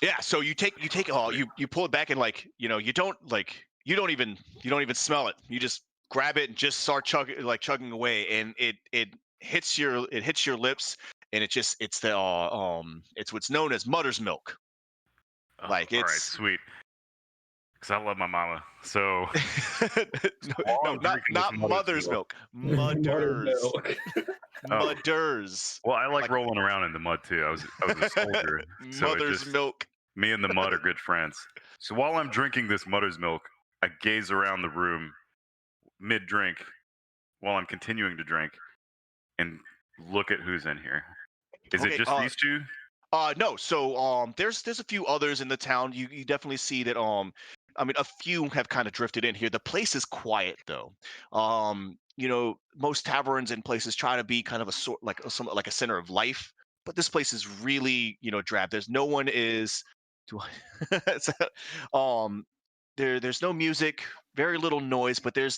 Yeah, so you take you pull it back, and you don't even smell it. You just grab it and just start chugging away, and it hits your lips, and it's what's known as mother's milk. Oh, Like all right, it's sweet. Because I love my mama. So while no, I'm drinking this not mother's milk. Mudders. Milk. Oh. Mudders. Well, I like Like- rolling around in the mud too. I was a soldier, so it Mother's just milk. me and the mud are good friends. So while I'm drinking this mother's milk, I gaze around the room mid drink while I'm continuing to drink and look at who's in here. Is Okay, it just these two? No. So there's a few others in the town. You definitely see that. I mean, a few have kind of drifted in here. The place is quiet though. Most taverns and places try to be kind of a sort like a center of life, but this place is really drab. There's no one is. Do I? There's no music, very little noise, but there's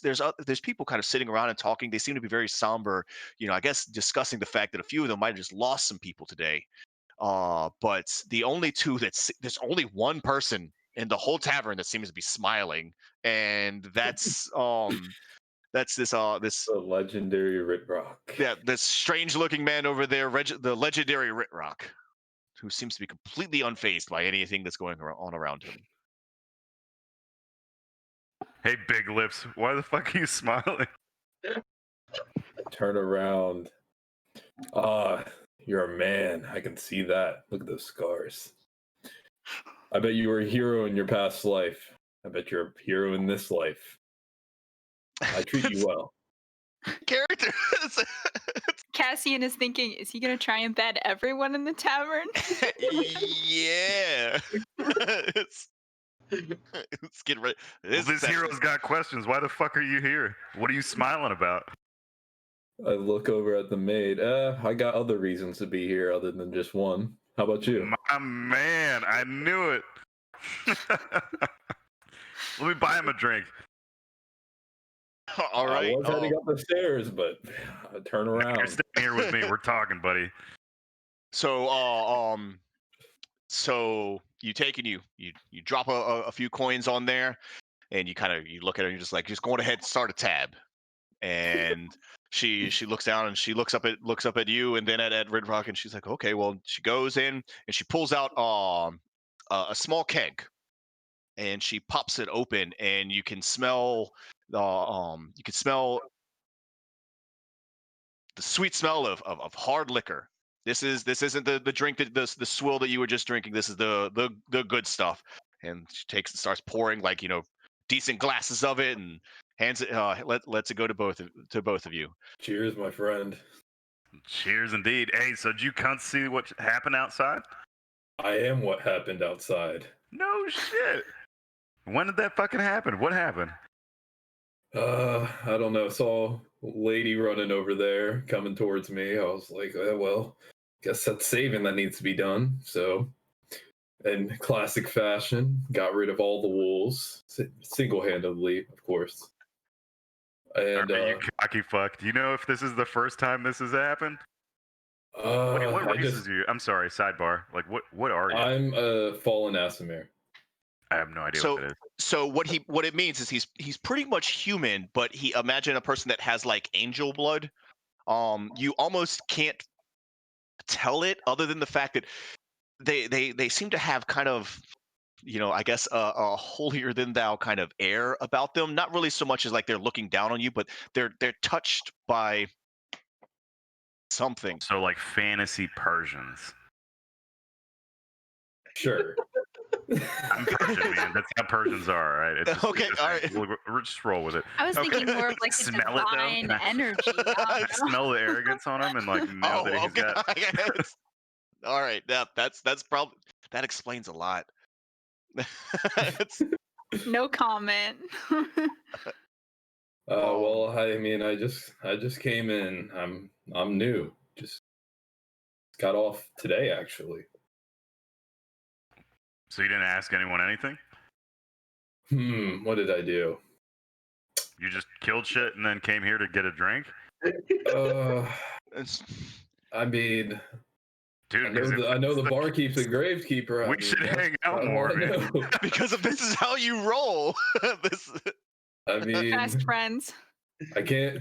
people kind of sitting around and talking. They seem to be very somber. I guess discussing the fact that a few of them might have just lost some people today. But the only two there's only one person in the whole tavern that seems to be smiling, and that's this The legendary Ritrock. this strange looking man over there, the legendary Ritrock, who seems to be completely unfazed by anything that's going on around him. Hey, big lips, why the fuck are you smiling? Turn around. You're a man. I can see that. Look at those scars. I bet you were a hero in your past life. I bet you're a hero in this life. I treat you well. Character. Cassian is thinking, is he going to try and bed everyone in the tavern? Yeah. Let's get ready. Well, this hero's got questions. Why the fuck are you here? What are you smiling about? I look over at the maid. I got other reasons to be here other than just one. How about you? My man, I knew it. Let me buy him a drink. All right. I was heading up the stairs, but turn around. You're staying here with me. We're talking, buddy. So you take and you drop a few coins on there, and you look at it and you're just going ahead and start a tab. And she looks down and she looks up at you and then at Red Rock, and she's like, okay. Well, she goes in and she pulls out a small keg, and she pops it open, and you can smell the sweet smell of hard liquor. This isn't the drink that the swill that you were just drinking. This is the good stuff. And she takes and starts pouring decent glasses of it and hands it lets it go to both of you. Cheers, my friend. Cheers indeed. Hey, so did you can't see what happened outside? I am what happened outside. No shit. When did that fucking happen? What happened? I don't know. Saw a lady running over there, coming towards me. I was like, well, guess that's saving that needs to be done. So, in classic fashion, got rid of all the wolves, single-handedly, of course. And you cocky fuck. Do you know if this is the first time this has happened? What race is you? I'm sorry, sidebar. Like, what are you? I'm a fallen Asimir. I have no idea what that is. So what it means is he's pretty much human, but imagine a person that has like angel blood. You almost can't tell it other than the fact that they seem to have kind of, I guess a holier than thou kind of air about them. Not really so much as like they're looking down on you, but they're touched by something. So like fantasy Persians. Sure. I'm Persian, man. That's how Persians are, right? It's just, Okay, all right. We'll just roll with it. I was thinking more of like the Smell it, though? divine Can I- energy. I smell the arrogance on him and like know that he's got. Yes. All right, that's probably that explains a lot. No comment. Well, I mean, I just came in. I'm new. Just got off today, actually. So you didn't ask anyone anything? What did I do? You just killed shit and then came here to get a drink? I mean, dude, I know the barkeep's a gravekeeper. We should hang out more, man. Because if this is how you roll. I mean, Best friends. I can't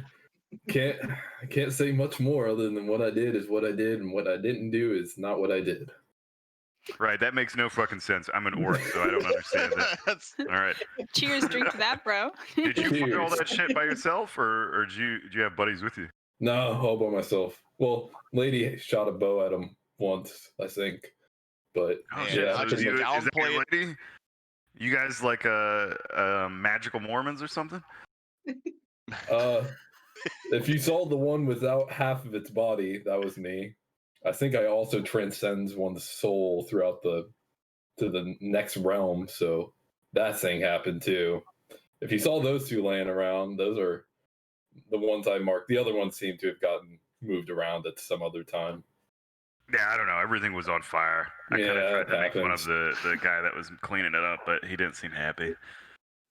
say much more other than what I did is what I did, and what I didn't do is not what I did. Right, that makes no fucking sense. I'm an orc, so I don't understand that. That's All right. Cheers, drink to that, bro. Did you find all Cheers. that shit by yourself, or did you have buddies with you? No, all by myself. Well, lady shot a bow at him once, I think. But Oh Man, shit! yeah, So I just is that your downplay it. lady? You guys like magical Mormons or something? if you saw the one without half of its body, that was me. I think I also transcends one's soul throughout to the next realm, so that thing happened too. If you saw those two laying around, those are the ones I marked. The other ones seem to have gotten moved around at some other time. Yeah, I don't know. Everything was on fire. I kind of Yeah, tried to it make fun happens. of the guy that was cleaning it up, but he didn't seem happy.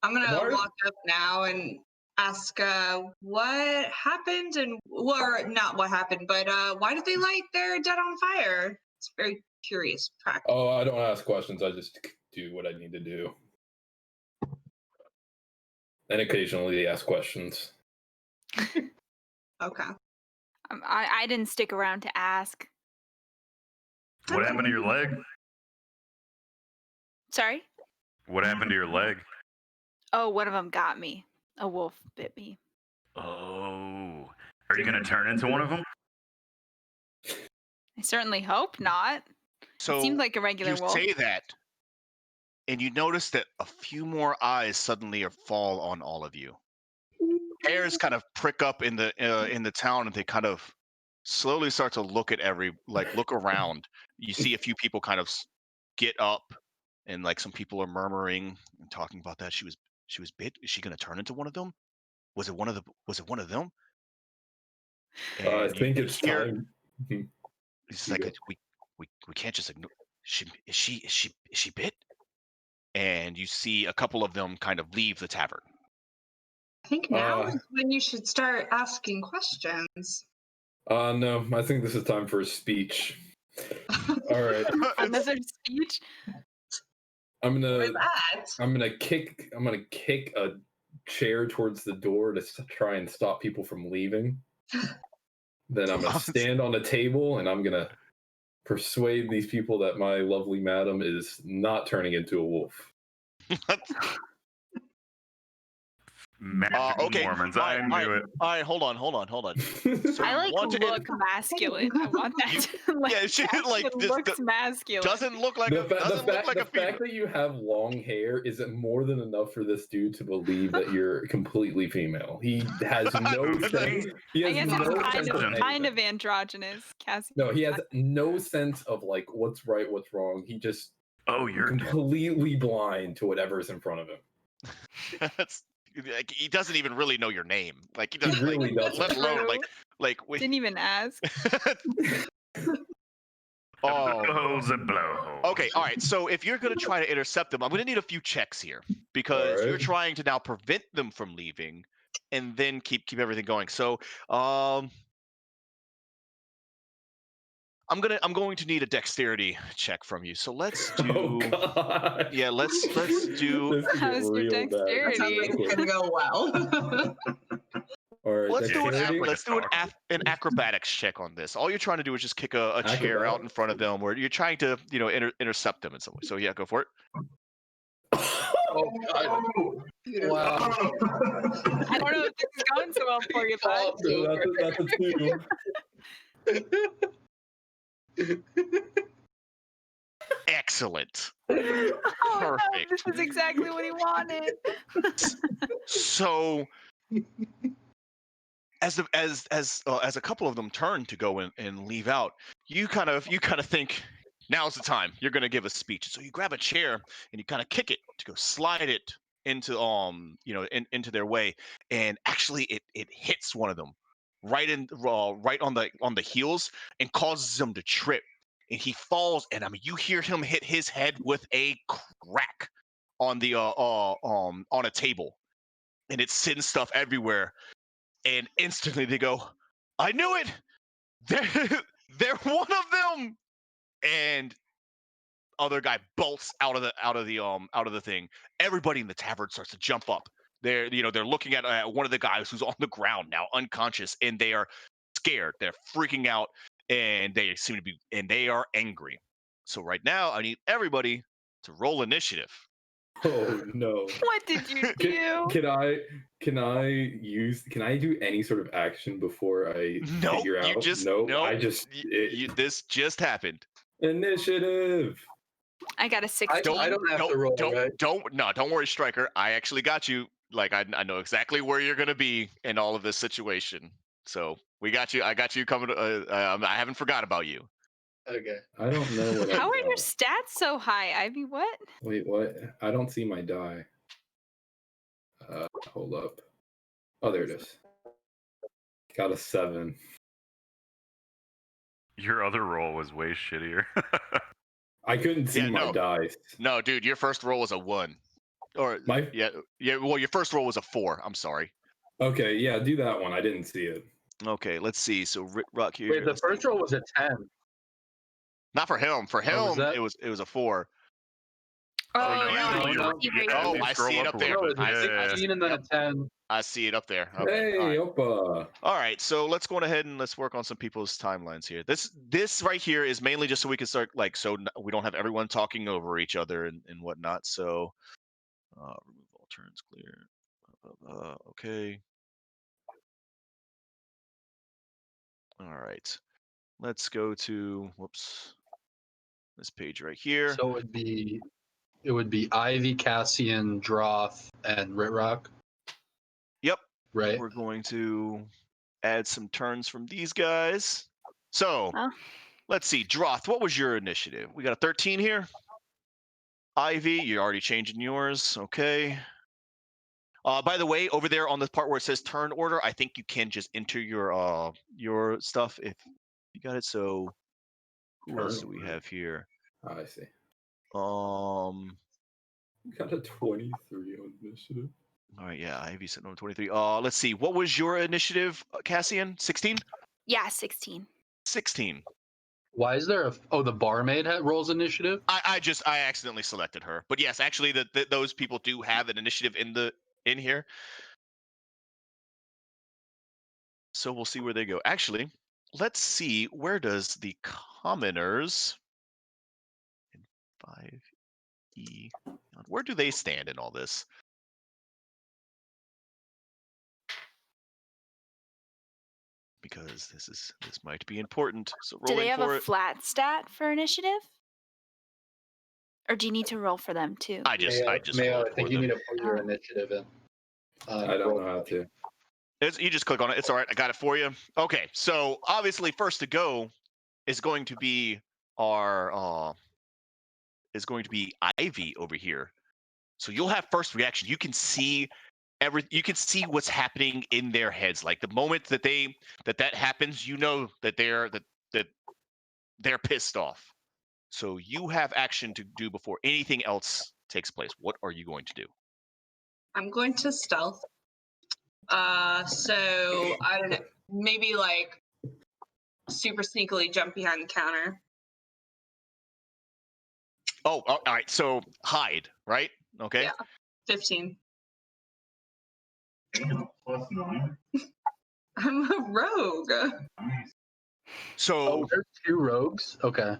I'm gonna Mark? walk up now and ask what happened, and or not what happened, but why did they light their dead on fire? It's very curious practice. Oh, I don't ask questions. I just do what I need to do. And occasionally ask questions. Okay. I didn't stick around to ask. What happened to your leg? Sorry? What happened to your leg? Oh, one of them got me. A wolf bit me. Oh, are you gonna turn into one of them? I certainly hope not. So It seemed like a regular you wolf. say that, and you notice that a few more eyes suddenly fall on all of you. Hairs kind of prick up in the town, and they kind of slowly start to look at look around. You see a few people kind of get up, and like some people are murmuring and talking about that she was bit. Is she going to turn into one of them? Was it one of them? I And think you it's hear time. it's You like go. we can't just ignore. Is she bit? And you see a couple of them kind of leave the tavern. I think now Uh, is when you should start asking questions. No, I think this is time for a speech. All right, Another speech? I'm With gonna that, kick a chair towards the door to try and stop people from leaving. Then I'm gonna stand on a table and I'm gonna persuade these people that my lovely madam is not turning into a wolf. Magical Okay. Mormons. All I right, knew it. all right, hold on. So I you like want to look masculine. I want that. Like, yeah, she like it this looks masculine. doesn't look like the a doesn't look like a female. fact that you have long hair isn't more than enough for this dude to believe that you're completely female. He has no sense. He I has guess no it's sense of kind anything. of androgynous. Cassie. No, he has no sense of like what's right, what's wrong. He just Oh, you're completely blind to whatever's in front of him. That's like he doesn't even really know your name. Like he He doesn't really doesn't. let alone True. Didn't even ask. blowhole's a blowhole. Okay, all right. So if you're gonna try to intercept them, I'm gonna need a few checks here because All you're right. trying to now prevent them from leaving, and then keep everything going. So I'm going to need a dexterity check from you. So let's do. Oh God. Yeah, let's do. This could get How's your real bad. that sounds like it's gonna go well. All right, Let's do dexterity. an acrobatics check on this. All you're trying to do is just kick a chair out in front of them, where you're trying to intercept them in some way. So yeah, go for it. Oh, God. Wow. I don't know if this is going so well for you, bud. So that's a 2. Excellent. Oh, no, Perfect. this is exactly what he wanted. So as a couple of them turn to go and leave out, you kind of think now's the time. You're going to give a speech. So you grab a chair and you kind of kick it to go slide it into into their way, and actually it hits one of them right on the heels and causes him to trip, and he falls, and I mean you hear him hit his head with a crack on the on a table, and it sends stuff everywhere. And instantly they go, I knew it. They're one of them. And other guy bolts out of the thing. Everybody in the tavern starts to jump up. They're looking at one of the guys who's on the ground now, unconscious, and they are scared. They're freaking out, and they are angry. So right now, I need everybody to roll initiative. Oh no. What did you do? Can I do any sort of action before I Nope, figure out? you just Nope. nope. I just This just happened. initiative. I got a 16. I don't have to roll, right? Don't worry, Striker. I actually got you. Like I know exactly where you're gonna be in all of this situation. So we got you. I got you coming. I haven't forgot about you. Okay. I don't know what I How are your got. stats so high, Ivy? What? Wait, what? I don't see my die. Hold up. Oh, there it is. Got a 7. Your other roll was way shittier. I couldn't see Yeah, my no. dice. No, dude, your first roll was a 1. Or yeah. Well, your first roll was a 4. I'm sorry. Okay, yeah, do that one. I didn't see it. Okay, let's see. So Rock here. Wait, the first roll was a 10. Not for him. For Oh, was him, that- it was a 4. Oh, no, no, you- I you- see where yeah, Oh, you I scroll see it up up a there. little No, bit. it's Yeah, a 16 and then Yep. a 10. I see it up there. Okay. Hey, All right. Opa. All right, so let's go ahead and let's work on some people's timelines here. This right here is mainly just so we can start we don't have everyone talking over each other and whatnot. So remove all turns clear. Okay. All right. Let's go to this page right here. So it would be Ivy, Cassian, Droth, and Ritrock, Yep. right? We're going to add some turns from these guys. So Oh. let's see. Droth, what was your initiative? We got a 13 here. Ivy, you're already changing yours. Okay. By the way, over there on the part where it says turn order, I think you can just enter your stuff if you got it. So who Turn else do we order. have here? Oh, I see. Got a 23 on initiative. All right, yeah, Ivy sitting on 23. Let's see. What was your initiative, Cassian? 16? Yeah, 16. 16. Why is there the barmaid rolls initiative? I accidentally selected her. But yes, actually those people do have an initiative in here. So we'll see where they go. Actually, let's see, where does the commoners in 5E, where do they stand in all this? Because this might be important. So Do they rolling have for a it. flat stat for initiative? Or do you need to roll for them too? I just Mayo, rolled I think for you them. need to put your initiative in. I don't know how to. You just click on it. It's all right. I got it for you. Okay, so obviously first to go is going to be Ivy over here. So you'll have first reaction. You can see you can see what's happening in their heads. Like the moment that that happens, you know that they're pissed off. So you have action to do before anything else takes place. What are you going to do? I'm going to stealth. So I don't know, maybe like super sneakily jump behind the counter. Oh, all right. So hide, right? Okay. Yeah. 15. I'm a rogue. So there's 2 rogues. Okay,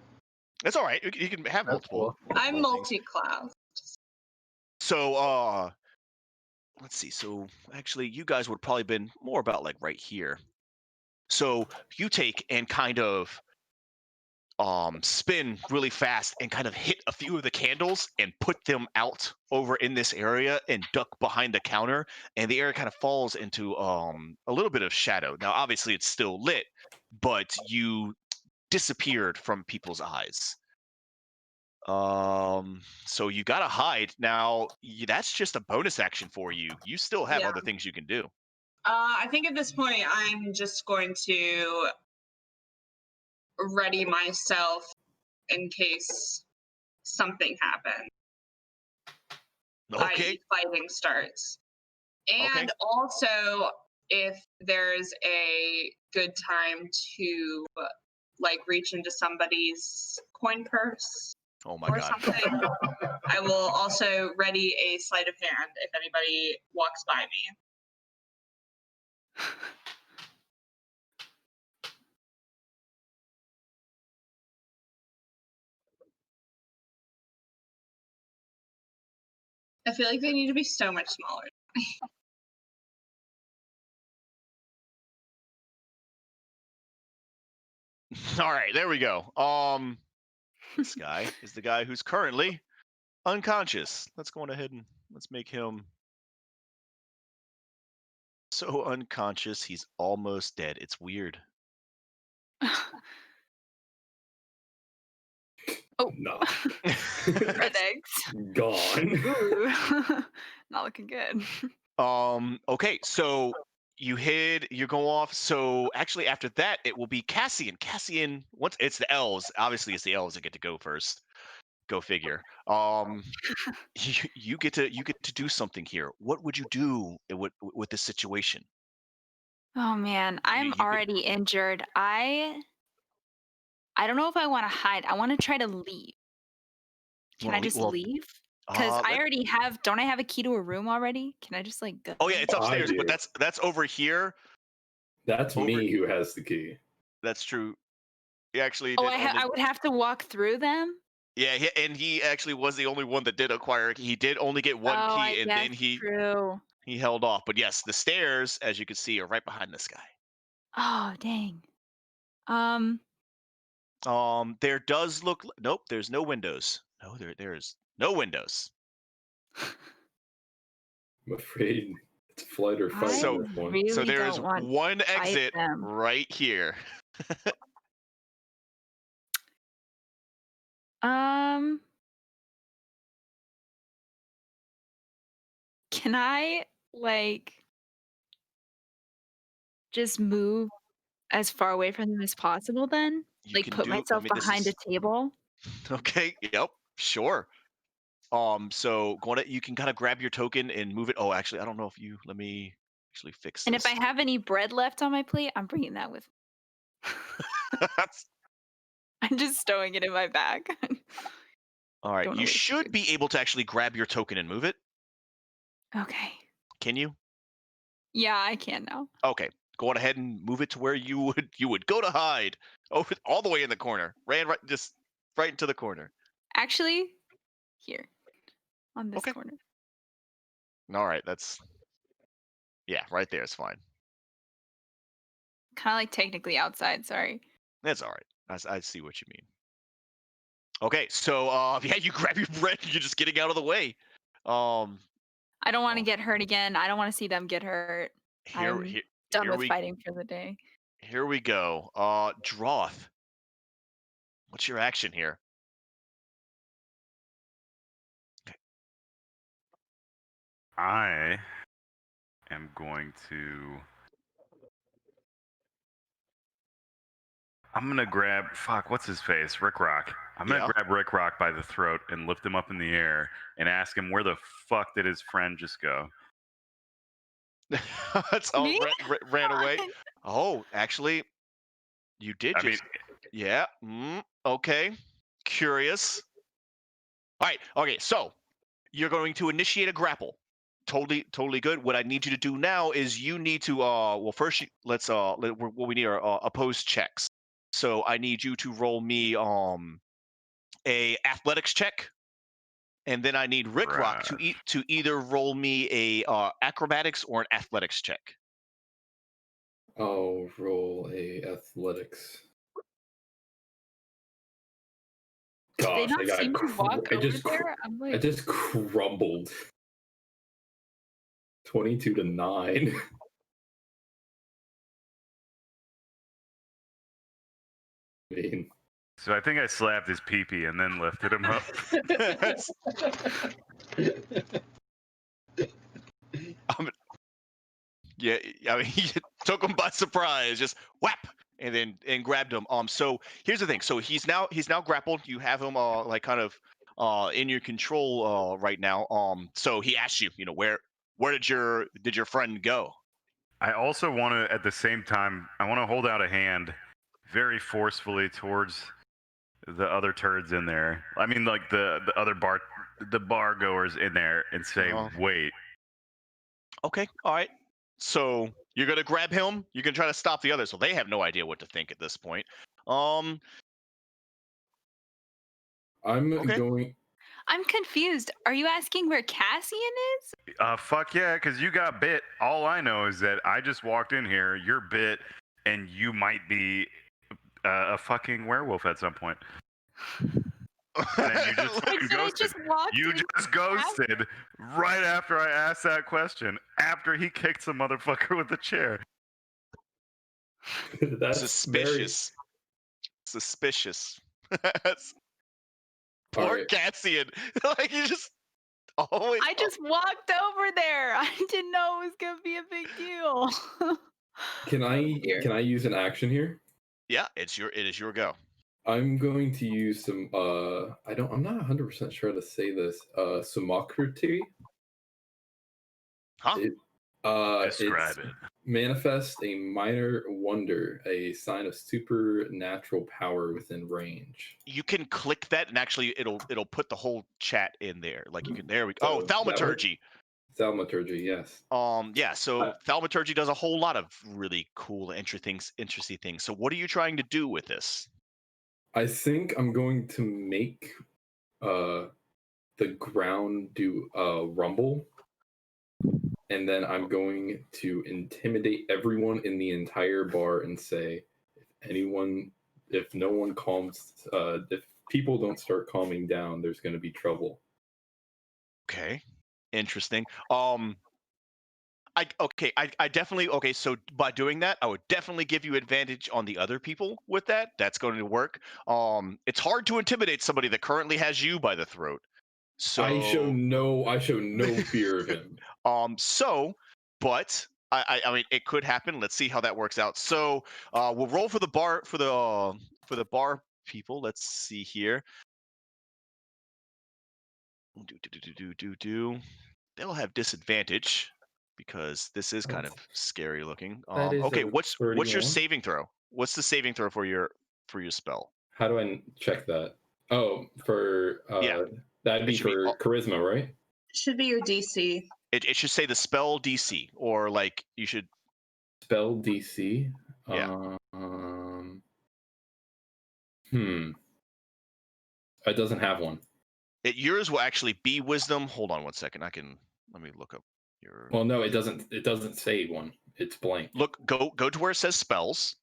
it's all right. You can have that's multiple. cool. I'm multiple things. multi-class. So let's see. So actually, you guys would probably been more about like right here. So you take and kind of spin really fast and kind of hit a few of the candles and put them out over in this area and duck behind the counter, and the area kind of falls into a little bit of shadow. Now obviously it's still lit, but you disappeared from people's eyes. So you gotta hide now. That's just a bonus action for you. You still have Yeah. other things you can do. I think at this point I'm just going to ready myself in case something happens. Okay. i.e. fighting starts. And Okay. also if there's a good time to like reach into somebody's coin purse Oh my or god. something. I will also ready a sleight of hand if anybody walks by me. I feel like they need to be so much smaller. All right, there we go. This guy is the guy who's currently unconscious. Let's go on ahead and let's make him so unconscious he's almost dead. It's weird. Oh, Nah. red eggs. Gone. Ooh. Not looking good. Okay, so you go off. So actually after that it will be Cassian. Cassian, once it's the elves, obviously it's the elves that get to go first. Go figure. You get to do something here. What would you do with this situation? Oh man, I'm you could- already injured. I don't know if I want to hide. I want to try to leave. Can wanna I just Well, leave? Because I let- already have. Don't I have a key to a room already? Can I just like go? oh yeah, it's I upstairs, but do. that's over here. That's Over- me who has the key. That's true. He actually Oh, did only. I would have to walk through them. Yeah, and he actually was the only one that did acquire. He did only get one Oh, I key, and guess then he true. held off. But yes, the stairs, as you can see, are right behind this guy. Oh dang. There does look. Nope, there's no windows. No, there's no windows. I'm afraid it's flight or fight I at this point. really So there is don't want one to fight exit them. right here. Can I like just move as far away from them as possible then? You Like can put do. I myself mean, this behind a is table? okay. Yep, sure. So you can kind of grab your token and move it. Oh, actually, I don't know if you. Let me actually fix And if this. I have any bread left on my plate, I'm bringing that with me. I'm just stowing it in my bag. All right, Don't you know waste should food. be able to actually grab your token and move it. Okay. Can you? Yeah, I can now. Okay, go on ahead and move it to where you would go to hide. Over all the way in the corner. Ran just right into the corner. Actually, here on this Okay. corner. All right, yeah, right there is fine. Kind of like technically outside. Sorry. That's all right. I see what you mean. Okay, so yeah, you grab your bread. You're just getting out of the way. I don't want to Oh. get hurt again. I don't want to see them get hurt. I'm done with fighting for the day. Here we go. Droth. What's your action here? I am going to. I'm gonna grab. Fuck, what's his face? Rick Rock. I'm gonna Yeah. grab Rick Rock by the throat and lift him up in the air and ask him where the fuck did his friend just go? That's Me? ran away. Oh, actually, you did I mean, just. Yeah. Okay. Curious. All right. Okay. So you're going to initiate a grapple. Totally good. What I need you to do now is you need to. Well, first let's. What we need are opposed checks. So I need you to roll me a athletics check, and then I need Rick Rock right. to either roll me a acrobatics or an athletics check. I'll roll a athletics. Did they Gosh, not seem to walk over there? I'm I like, just crumbled. 22 to 9. I mean, So I think I slapped his peepee and then lifted him up. Yeah, I mean, he took him by surprise, just whap, and grabbed him. So here's the thing. So he's now grappled. You have him like kind of in your control right now. So he asks you, where did your friend go? I also want to, at the same time, I want to hold out a hand very forcefully towards the other turds in there. I mean, like the other the bar goers in there and say, Uh-huh. "Wait." Okay, all right. So you're gonna grab him. You're gonna try to stop the others. So they have no idea what to think at this point. I'm Okay. going. I'm confused. Are you asking where Cassian is? Fuck yeah, because you got bit. All I know is that I just walked in here. You're bit, and you might be a fucking werewolf at some point. And then you just Wait, fucking so I ghosted. just walked You in just ghosted right after I asked that question. After he kicked some motherfucker with a chair. That's very. Suspicious. All Poor right. Cassian. Like you just always. I just walked over there. I didn't know it was gonna be a big deal. Can dear. I use an action here? Yeah, it is your go. I'm going to use some I'm not 100% sure how to say this. Sumakriti. Huh? Describe it's it. manifest a minor wonder, a sign of supernatural power within range. You can click that and actually it'll put the whole chat in there. Like you can there we So oh, thaumaturgy. Thaumaturgy, yes. Yeah, so thaumaturgy does a whole lot of really cool interesting things. So what are you trying to do with this? I think I'm going to make the ground do a rumble, and then I'm going to intimidate everyone in the entire bar and say, if no one calms, if people don't start calming down, there's going to be trouble. Okay. Interesting. I definitely okay. So by doing that, I would definitely give you advantage on the other people with that. That's going to work. It's hard to intimidate somebody that currently has you by the throat. So I show no fear of him. But I mean, it could happen. Let's see how that works out. So we'll roll for the bar for the bar people. Let's see here. They'll have disadvantage because this is kind of scary looking. That is Okay, a what's your 31. saving throw? What's the saving throw for your spell? How do I check that? Oh, for Yeah. that'd be should be for charisma, right? Should be your DC. It should say the spell DC, or like you should. Spell DC. Yeah. It doesn't have one. Yours will actually be wisdom. Hold on one second. Let me look up your. Well, no, it doesn't. It doesn't say one. It's blank. Go to where it says spells.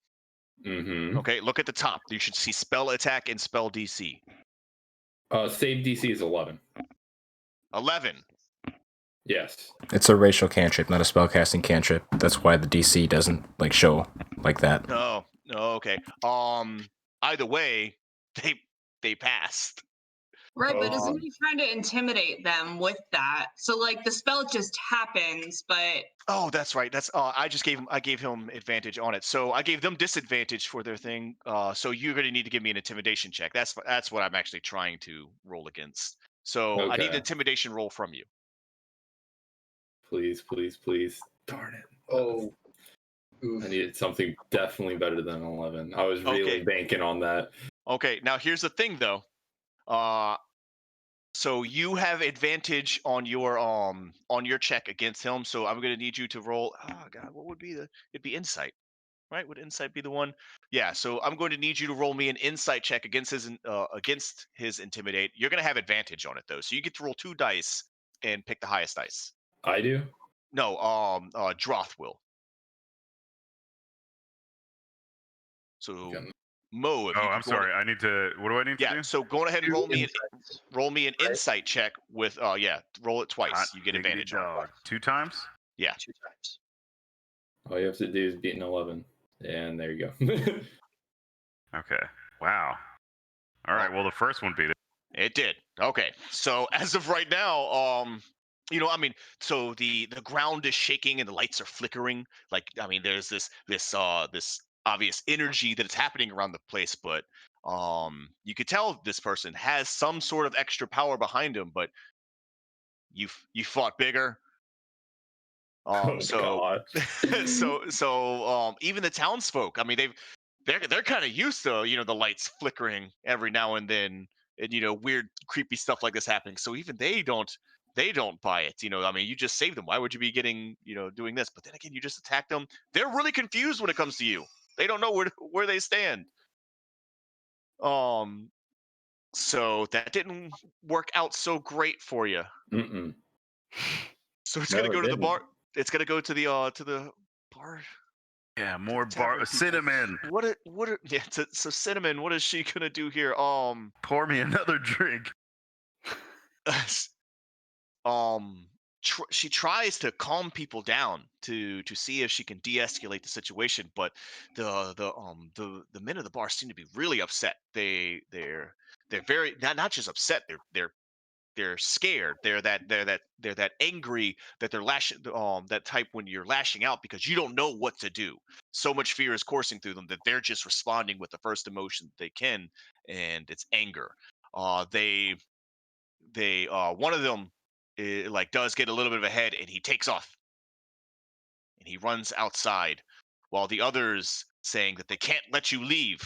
Mm-hmm. Okay, look at the top. You should see spell attack and spell DC. Save DC is 11. 11. Yes. It's a racial cantrip, not a spellcasting cantrip. That's why the DC doesn't like show like that. No, okay. Either way, they passed. Right, but isn't he trying to intimidate them with that? So like the spell just happens, but Oh, that's right. That's I gave him advantage on it. So I gave them disadvantage for their thing. So you're going to need to give me an intimidation check. That's what I'm actually trying to roll against. So I need an Okay. intimidation roll from you. Please, please, please. Darn it. Oh, I needed something definitely better than 11. I was really banking on that. Okay, now here's the thing though. So you have advantage on your check against him. So I'm gonna need you to roll. Oh God, what would be it'd be insight, right? Would insight be the one? Yeah. So I'm going to need you to roll me an insight check against his intimidate. You're gonna have advantage on it though, so you get to roll 2 dice and pick the highest dice. I do? No, Droth will. So Mo, if you I'm sorry. I need to. What do I need to do? Yeah, so go ahead and roll me an right? insight check with roll it twice. Hot You get diggity advantage on it. dog. 2 times? Yeah. 2 times. All you have to do is beat an 11. And there you go. Okay. Wow. All right. Well, the first one beat it. It did. Okay. So as of right now, I mean, so the ground is shaking and the lights are flickering. Like, I mean, there's this obvious energy that's happening around the place, but you could tell this person has some sort of extra power behind him, but you fought bigger. God. So even the townsfolk, I mean, they're kind of used to the lights flickering every now and then and weird, creepy stuff like this happening. So even they don't buy it. I mean, you just saved them. Why would you be getting doing this? But then again, you just attack them. They're really confused when it comes to you. They don't know where they stand. So that didn't work out so great for you. Mm-mm. So it's No, gonna go it to the didn't. bar. It's gonna go to the bar. Yeah, to more the tavern people. cinnamon. Yeah, so Cinnamon, what is she gonna do here? Pour me another drink. She tries to calm people down to see if she can de-escalate the situation, but the men of the bar seem to be really upset. They're very not just upset. They're scared. They're that angry that they're lashing that type when you're lashing out because you don't know what to do. So much fear is coursing through them that they're just responding with the first emotion they can, and it's anger. They one of them like does get a little bit of a head and he takes off and he runs outside while the others saying that they can't let you leave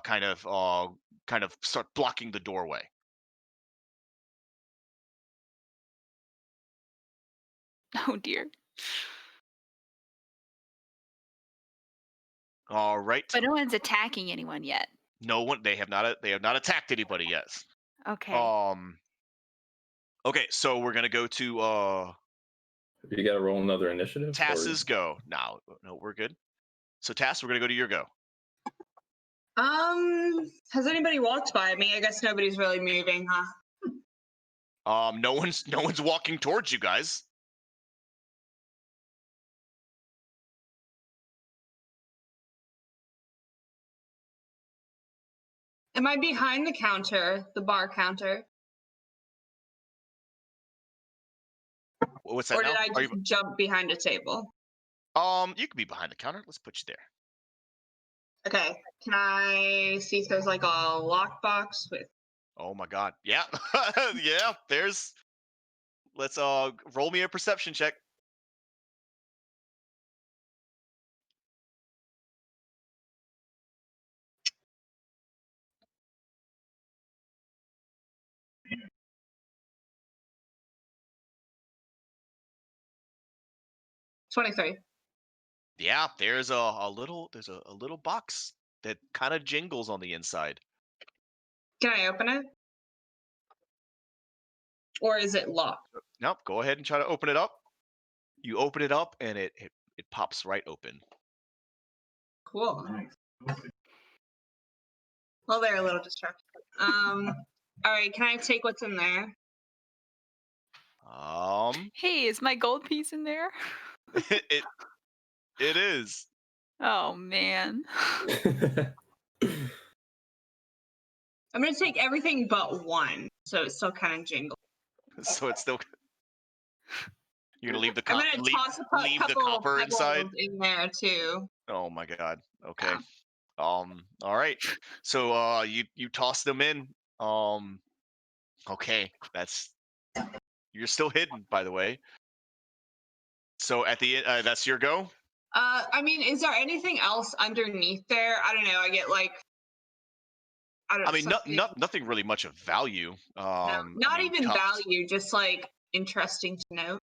kind of start blocking the doorway. Oh dear. All right. But no one's attacking anyone yet. No one. They have not attacked anybody yet. Okay. Okay, so we're gonna go to You got to roll another initiative. Tass's go. No, we're good. So Tass, we're gonna go to your go. Has anybody walked by me? I guess nobody's really moving, huh? No one's walking towards you guys. Am I behind the counter, the bar counter? What's that Or now? did I just jump behind a table? You can be behind the counter. Let's put you there. Okay. Can I see if there's like a lockbox with? Oh my god. Yeah. Yeah, there's let's roll me a perception check. $23. Yeah, there's a little box that kind of jingles on the inside. Can I open it? Or is it locked? Nope, go ahead and try to open it up. You open it up and it pops right open. Cool. Well, they're a little distracted. All right, can I take what's in there? Hey, is my gold piece in there? it is. Oh man. I'm gonna take everything but one, so it's still kind of jingle. So it's still. You're gonna leave the I'm gonna toss a leave the couple copper pebbles inside. in there too. Oh my god. Okay. Yeah. All right. So you toss them in. Okay. You're still hidden, by the way. So at the end, that's your go. I mean, is there anything else underneath there? I don't know. I get like. I mean, nothing really much of value. No, not even value, just like interesting to note.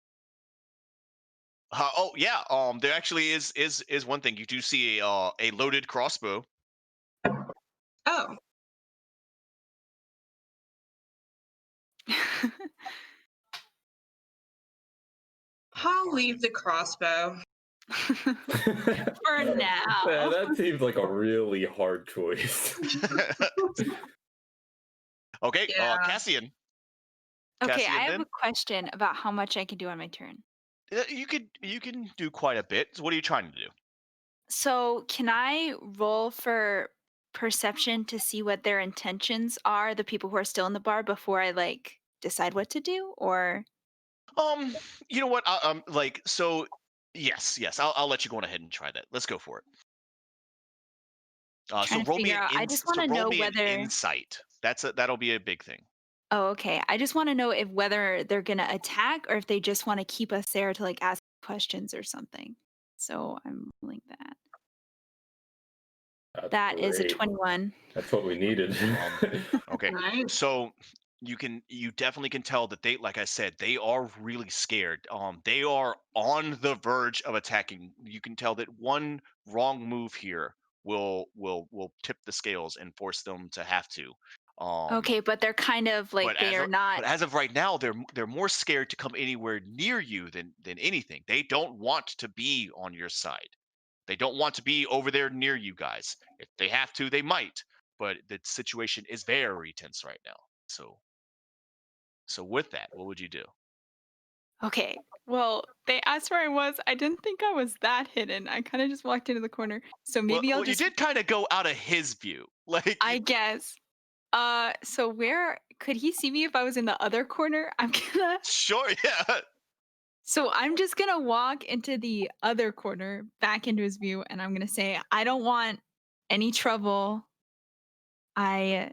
Oh yeah. There actually is one thing. You do see a loaded crossbow. Oh. I'll leave the crossbow. For now. Yeah, that seems like a really hard choice. Okay, Yeah. Cassian. Okay, Cassian I have then? a question about how much I can do on my turn. You can do quite a bit. So what are you trying to do? So, can I roll for perception to see what their intentions are, the people who are still in the bar, before I like decide what to do? Or You know what? So yes, I'll let you go on ahead and try that. Let's go for it. So trying to roll me figure an out. I just want to roll know me an whether. insight. That'll be a big thing. Oh, okay. I just want to know if whether they're gonna attack or if they just want to keep us there to like ask questions or something. So I'm rolling that. That is a great. 21. That's what we needed. Okay. Nice. So you definitely can tell that they, like I said, they are really scared. They are on the verge of attacking. You can tell that one wrong move here will tip the scales and force them to have to. Okay, but they're kind of like But as they're of, not. but as of right now, they're more scared to come anywhere near you than anything. They don't want to be on your side. They don't want to be over there near you guys. If they have to, they might. But the situation is very tense right now. So with that, what would you do? Okay. Well, they asked where I was. I didn't think I was that hidden. I kind of just walked into the corner. So Well, maybe I'll well, you just, did kind of go out of his view. Like, I guess. So where could he see me if I was in the other corner? sure, yeah. So I'm just gonna walk into the other corner, back into his view, and I'm gonna say, I don't want any trouble. I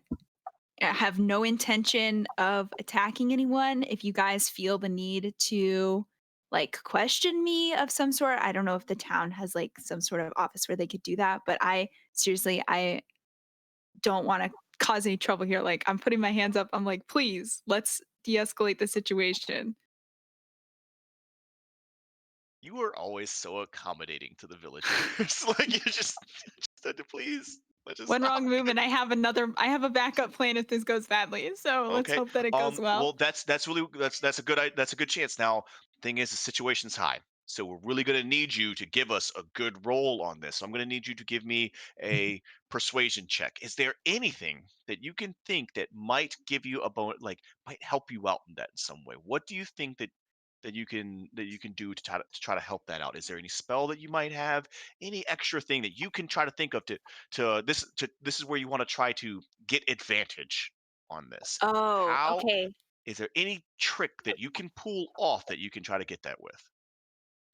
have no intention of attacking anyone. If you guys feel the need to like question me of some sort, I don't know if the town has like some sort of office where they could do that, but I don't want to cause any trouble here. Like I'm putting my hands up. I'm like, please, let's de-escalate the situation. You were always so accommodating to the villagers. Like you just said to please. Let's just One stop. wrong move and I have a backup plan if this goes badly. So let's Okay. hope that it goes well. Well, that's really that's a good chance. Now, thing is, the situation's high, so we're really going to need you to give us a good roll on this. So I'm going to need you to give me a persuasion check. Is there anything that you can think that might give you a like might help you out in that in some way? What do you think that you can do to try to help that out? Is there any spell that you might have? Any extra thing that you can try to think of to this is where you want to try to get advantage on this. Oh, How okay. is there any trick that you can pull off that you can try to get that with?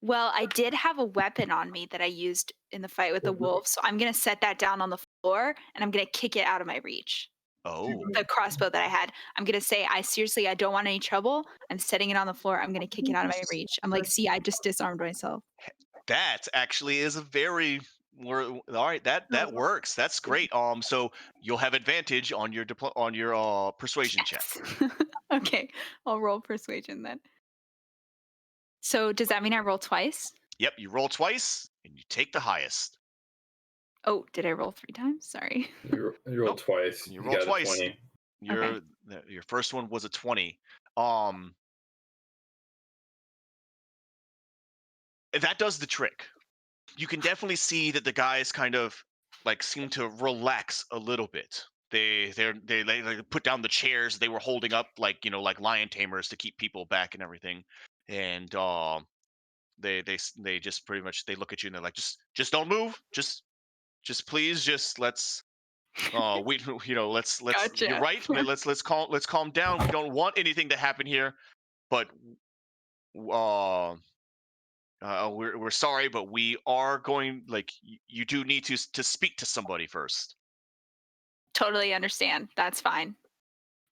Well, I did have a weapon on me that I used in the fight with the wolf, so I'm gonna set that down on the floor and I'm gonna kick it out of my reach. Oh, The crossbow that I had. I'm gonna say, I don't want any trouble. I'm setting it on the floor. I'm gonna kick it out of my reach. I'm like, see, I just disarmed myself. that actually is a very all right. That works. That's great. So you'll have advantage on your persuasion check. Yes. Okay, I'll roll persuasion then. So does that mean I roll twice? Yep, you roll twice and you take the highest. Oh, did I roll 3 times? Sorry. You rolled Nope, twice. you You roll got a twice. 20. Okay. Your first one was a 20. Um, that does the trick. You can definitely see that the guys kind of like seem to relax a little bit. They like, put down the chairs they were holding up like like lion tamers to keep people back and everything, and they just pretty much they look at you and they're like just don't move, just please just let's we let's you're Gotcha. right, man, let's calm down. We don't want anything to happen here, but uh we're sorry, but we are going like you do need to speak to somebody first. Totally understand. That's fine.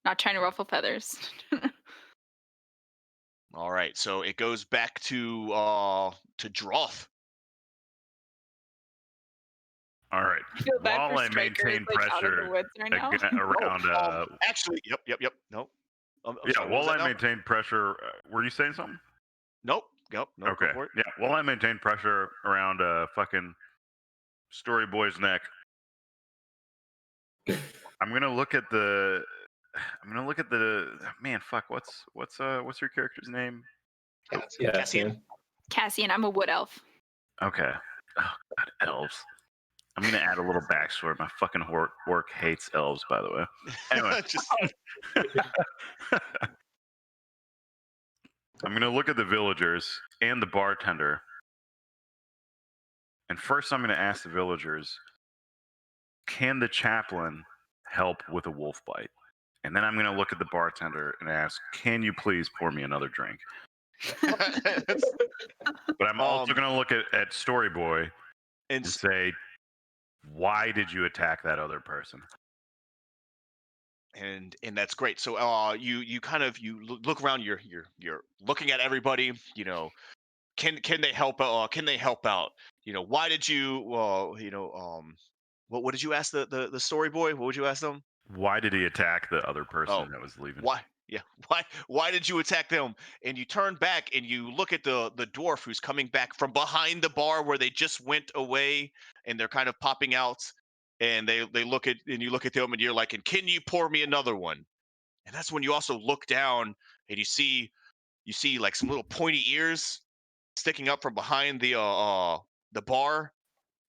Not trying to ruffle feathers. All right, so it goes back to Droth. All right. I feel bad While for I Striker. He's maintain like out in the pressure woods right now. around, Actually, yep. No, I'm yeah, sorry. What was while I that now? maintain pressure, were you saying something? Nope. Go Okay. for it. Yeah, while I maintain pressure around fucking Story Boy's neck, I'm gonna look at the. I'm gonna look at the man. Fuck. What's your character's name? Cassian. Cassian. Cassian, I'm a wood elf. Okay. Oh God, elves. I'm gonna add a little backstory. My fucking work hates elves, by the way. Anyway, Just I'm gonna look at the villagers and the bartender, and first I'm gonna ask the villagers, can the chaplain help with a wolf bite? And then I'm gonna look at the bartender and ask, can you please pour me another drink? That's- But I'm also Um, gonna look at Story Boy and and say, why did you attack that other person? and that's great. So you kind of look around. You're looking at everybody. Can they help out? Can they help out? Why did you What did you ask the story boy? What would you ask them? Why did he attack the other person Oh, that was leaving? why? Yeah, why did you attack them? And you turn back and you look at the dwarf who's coming back from behind the bar where they just went away, and they're kind of popping out, and they look at and you look at them and you're like, and can you pour me another one? And that's when you also look down and you see like some little pointy ears sticking up from behind the bar.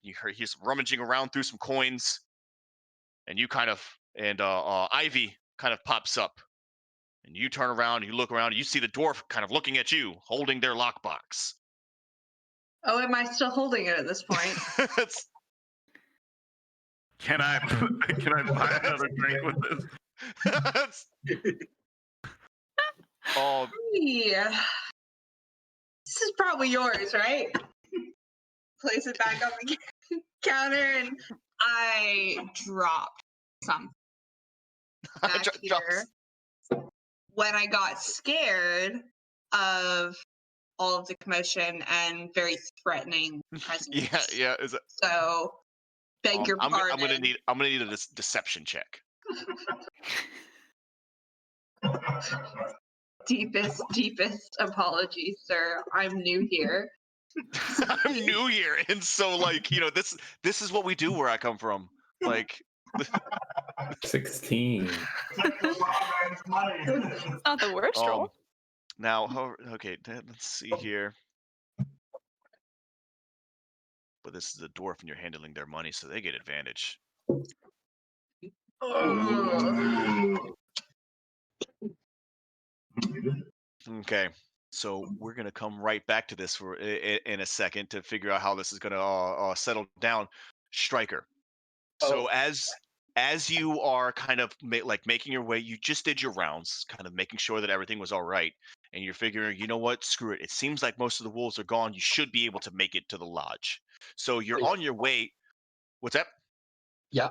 He's rummaging around through some coins, and you kind of and Ivy kind of pops up, and you turn around, you look around, and you see the dwarf kind of looking at you, holding their lockbox. Oh, am I still holding it at this point? It's- Can I buy another drink with this? it's- oh, Yeah. This is probably yours, right? Place it back on the counter, and I drop something back drops. here when I got scared of all of the commotion and very threatening presence. Yeah. Is it, So, beg your pardon. I'm gonna need a deception check. deepest apologies, sir. I'm new here. I'm new here, and so like this is what we do where I come from. Like 16. Not the worst roll. now, okay, let's see here. But this is a dwarf, and you're handling their money, so they get advantage. Okay, so we're gonna come right back to this for in a second to figure out how this is gonna settle down. Striker. So as you are kind of like making your way, you just did your rounds, kind of making sure that everything was all right, and you're figuring, you know what, screw it. It seems like most of the wolves are gone. You should be able to make it to the lodge. So you're on your way. What's that? Yeah.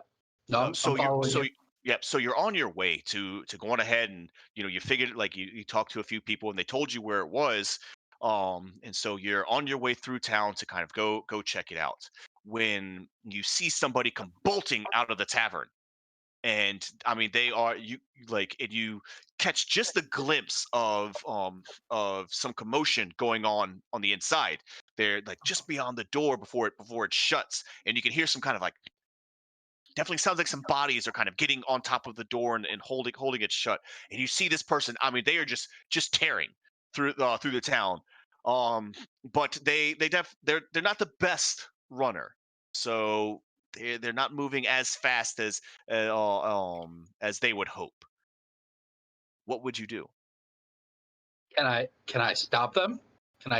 No, I'm So following you. yeah, so you're on your way to going ahead, and you figured, like, you talked to a few people and they told you where it was, and so you're on your way through town to kind of go check it out, when you see somebody come bolting out of the tavern. And I mean, they are you like and you catch just the glimpse of some commotion going on the inside. They're like just beyond the door before it shuts, and you can hear some kind of like, definitely sounds like some bodies are kind of getting on top of the door and holding it shut. And you see this person. I mean, they are just tearing through the town. Um, but they're not the best runner, so they're not moving as fast as they would hope. What would you do? Can I stop them? Can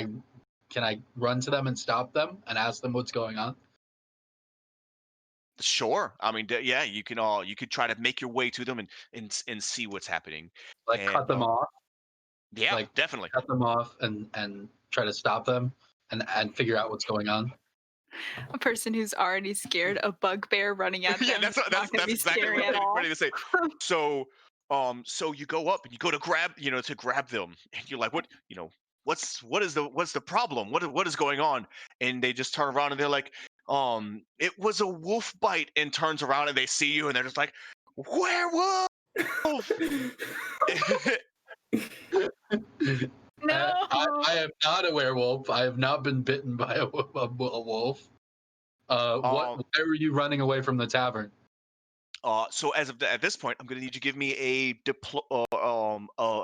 I run to them and stop them and ask them what's going on? Sure. I mean, yeah, you could try to make your way to them and see what's happening. Like And cut them off? yeah, Like definitely. cut them off and try to stop them and figure out what's going on? A person who's already scared, a bugbear running at them. Yeah, that's not gonna be exactly scary what at I'm all. ready to say. So, so you go up and you go to grab them, and you're like, what's the problem? What is going on? And they just turn around and they're like, it was a wolf bite, and turns around and they see you and they're just like, werewolf. No. I am not a werewolf. I have not been bitten by a wolf. Why were you running away from the tavern? So at this point, I'm gonna need you to give me a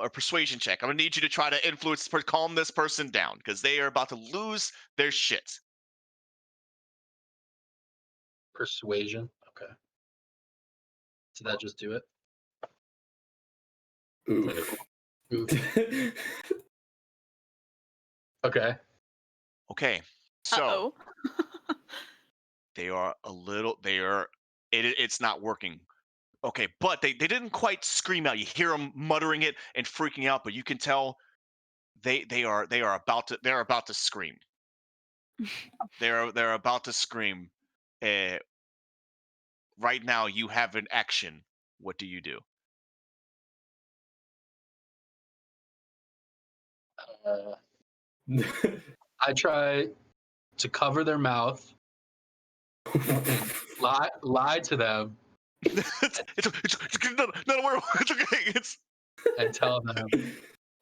persuasion check. I'm gonna need you to try to calm this person down, because they are about to lose their shit. Persuasion. Okay. Did that just do it? Oof. Oof. Okay. Okay, so Uh-oh. they are a little. It's not working. Okay, but they didn't quite scream out. You hear them muttering it and freaking out, but you can tell they are about to scream. They're about to scream. Uh, right now, you have an action. What do you do? I try to cover their mouth lie to them not a werewolf. It's okay. It's and tell them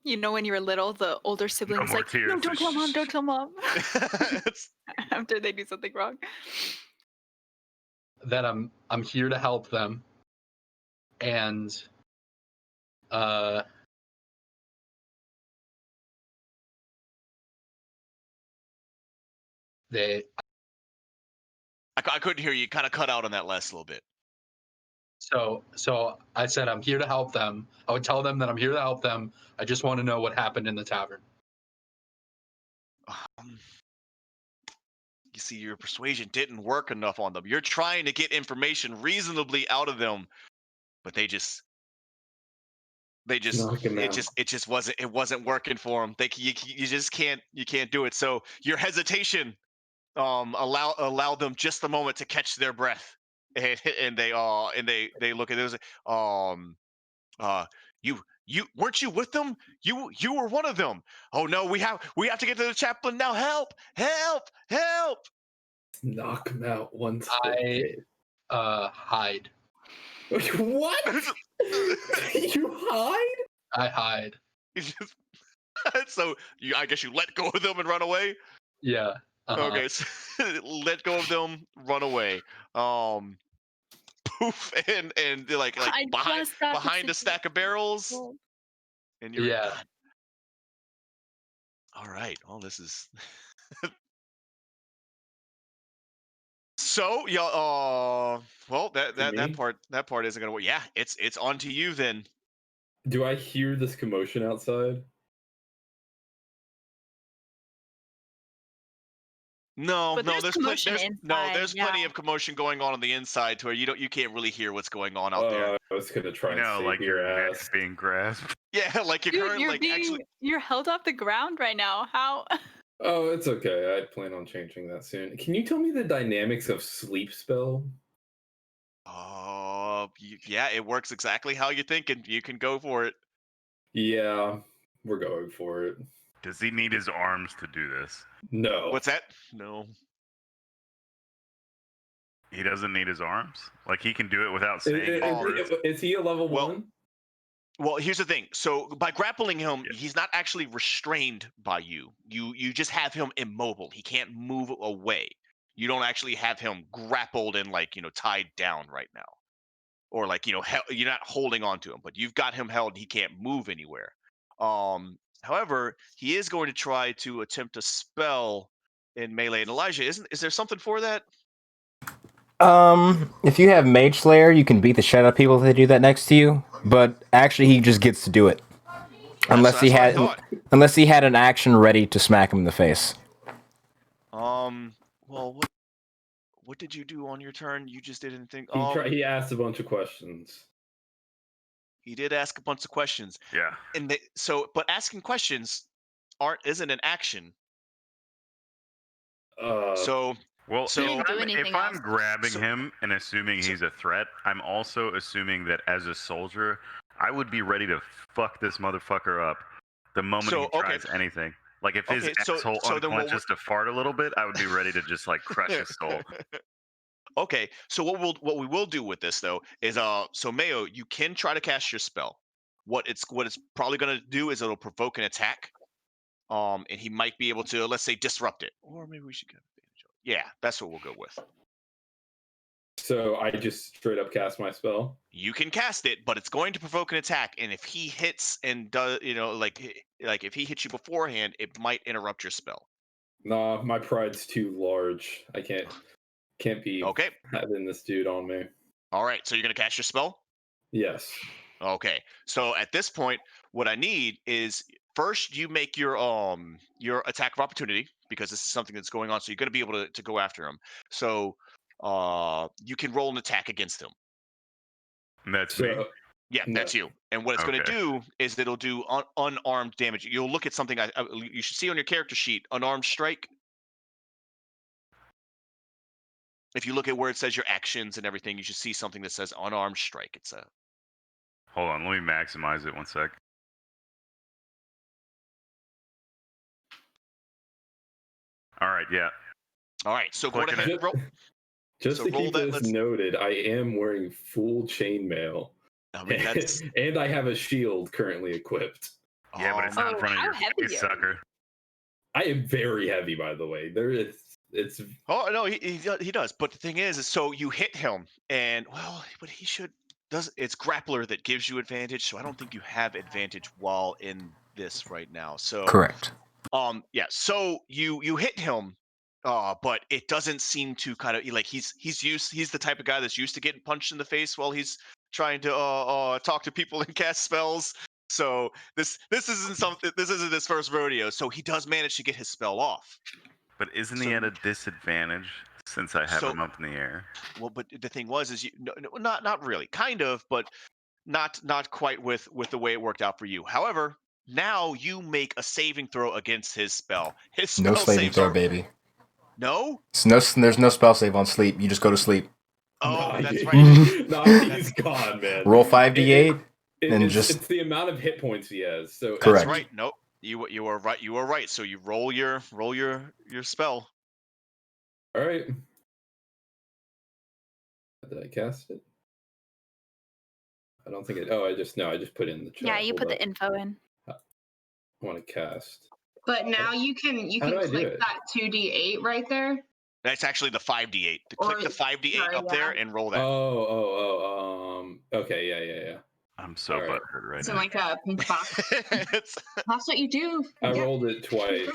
You know, when you were little, the older No siblings more like, tears. no, don't tell mom, don't tell mom. it's After they do something wrong. that I'm here to help them, and they I couldn't hear you. Kind of cut out on that last little bit. so I said I'm here to help them. I would tell them that I'm here to help them. I just want to know what happened in the tavern. You see, your persuasion didn't work enough on them. You're trying to get information reasonably out of them, but they just Knock him out. it just wasn't working for them. You just can't do it. So your hesitation allow them just a moment to catch their breath, and they look at it. Uh you weren't you with them? You were one of them. Oh no, we have to get to the chaplain now. Help! Knock him out once. I hide. What? You hide? I hide. So I guess you let go of them and run away. Yeah. Okay, so let go of them, run away. Poof, and they're like I just got the behind a stack of barrels, signal. and you're Yeah. God. All right. Well, this is so yeah. Well, To me? that part isn't gonna work. Yeah, it's on to you then. Do I hear this commotion outside? No, But there's commotion inside, there's yeah. plenty of commotion going on the inside to where you can't really hear what's going on out there. I was gonna try and save like your your neck ass. being grasped. Yeah, like you're Dude, currently like actually. you're held off the ground right now. How? Oh, it's okay. I plan on changing that soon. Can you tell me the dynamics of sleep spell? Yeah, it works exactly how you're thinking. You can go for it. Yeah, we're going for it. Does he need his arms to do this? No. What's that? No. He doesn't need his arms. Like he can do it without saying any words. Is he a level Well, 1? Well, here's the thing. So by grappling him, Yeah. he's not actually restrained by you. You just have him immobile. He can't move away. You don't actually have him grappled and tied down right now, or you're not holding on to him, but you've got him held. He can't move anywhere. However, he is going to try to attempt a spell in melee. And Elijah, is there something for that? If you have Mage Slayer, you can beat the shit out of people if they do that next to you. But actually, he just gets to do it, unless That's what I thought. unless he had an action ready to smack him in the face. Well, what did you do on your turn? You just did anything? He asked a bunch of questions. He did ask a bunch of questions. Yeah. And but asking questions isn't an action. So Well, So- He didn't do anything if I'm else. grabbing So- him and assuming he's a threat, I'm also assuming that as a soldier, I would be ready to fuck this motherfucker up the moment So, he okay. tries anything. Like if his Okay, so asshole then what unclenches to fart a little bit, I would be ready to just like crush his soul. Okay, so what we will do with this though is so Mayo, you can try to cast your spell. What it's probably gonna do is it'll provoke an attack. And he might be able to, let's say, disrupt it. Or maybe we should get advantage of it. Yeah, that's what we'll go with. So I just straight up cast my spell. You can cast it, but it's going to provoke an attack, and if he hits and does, like if he hits you beforehand, it might interrupt your spell. Nah, my pride's too large. I can't be Okay. having this dude on me. All right. So you're gonna cast your spell. Yes. Okay. So at this point, what I need is first you make your attack of opportunity, because this is something that's going on. So you're gonna be able to go after him. So you can roll an attack against him. And that's me. So Yeah, No. that's you. And what it's going to Okay. do is it'll do unarmed damage. You'll look at something you should see on your character sheet, unarmed strike. If you look at where it says your actions and everything, you should see something that says unarmed strike. It's a Hold on, let me maximize it 1 sec. All right, yeah. all right. So go Clicking ahead it. and roll. Just So to roll keep that, this let's- noted, I am wearing full chainmail. I mean, that's and I have a shield currently equipped. Yeah, but it's not in Oh, front of how your heavy face, are you? sucker. I am very heavy, by the way. It's Oh no, he does. But the thing is so you hit him, and well, but he should does it's grappler that gives you advantage. So I don't think you have advantage while in this right now. So Correct. yeah. So you hit him, but it doesn't seem to kind of like he's he's the type of guy that's used to getting punched in the face while he's trying to talk to people and cast spells. So this isn't his first rodeo. So he does manage to get his spell off. But isn't So he at a disadvantage since I have So- him up in the air? Well, but the thing was, is not really, kind of, but not quite with the way it worked out for you. However, now you make a saving throw against his spell. His No spell saving saves throw, are baby. no. There's no spell save on sleep. You just go to sleep. Oh, nah, that's he- right. nah, he's gone, man. Roll 5d8 and it's, just it's the amount of hit points he has. So Correct. That's right. Nope. You are right. You are right. So you roll your spell. All right. Did I cast it? I don't think it. Oh, I just put it in the chat. Yeah, you Hold put up. the info in. I want to cast. But now you can How do I do click it? that 2d8 right there. That's actually the 5d8. To click Or- the 5d8 sorry, up there yeah. and roll that. Okay, yeah. I'm so All right. butthurt right It's in now. like a pink box. It's- That's what you do. I Yeah. rolled it twice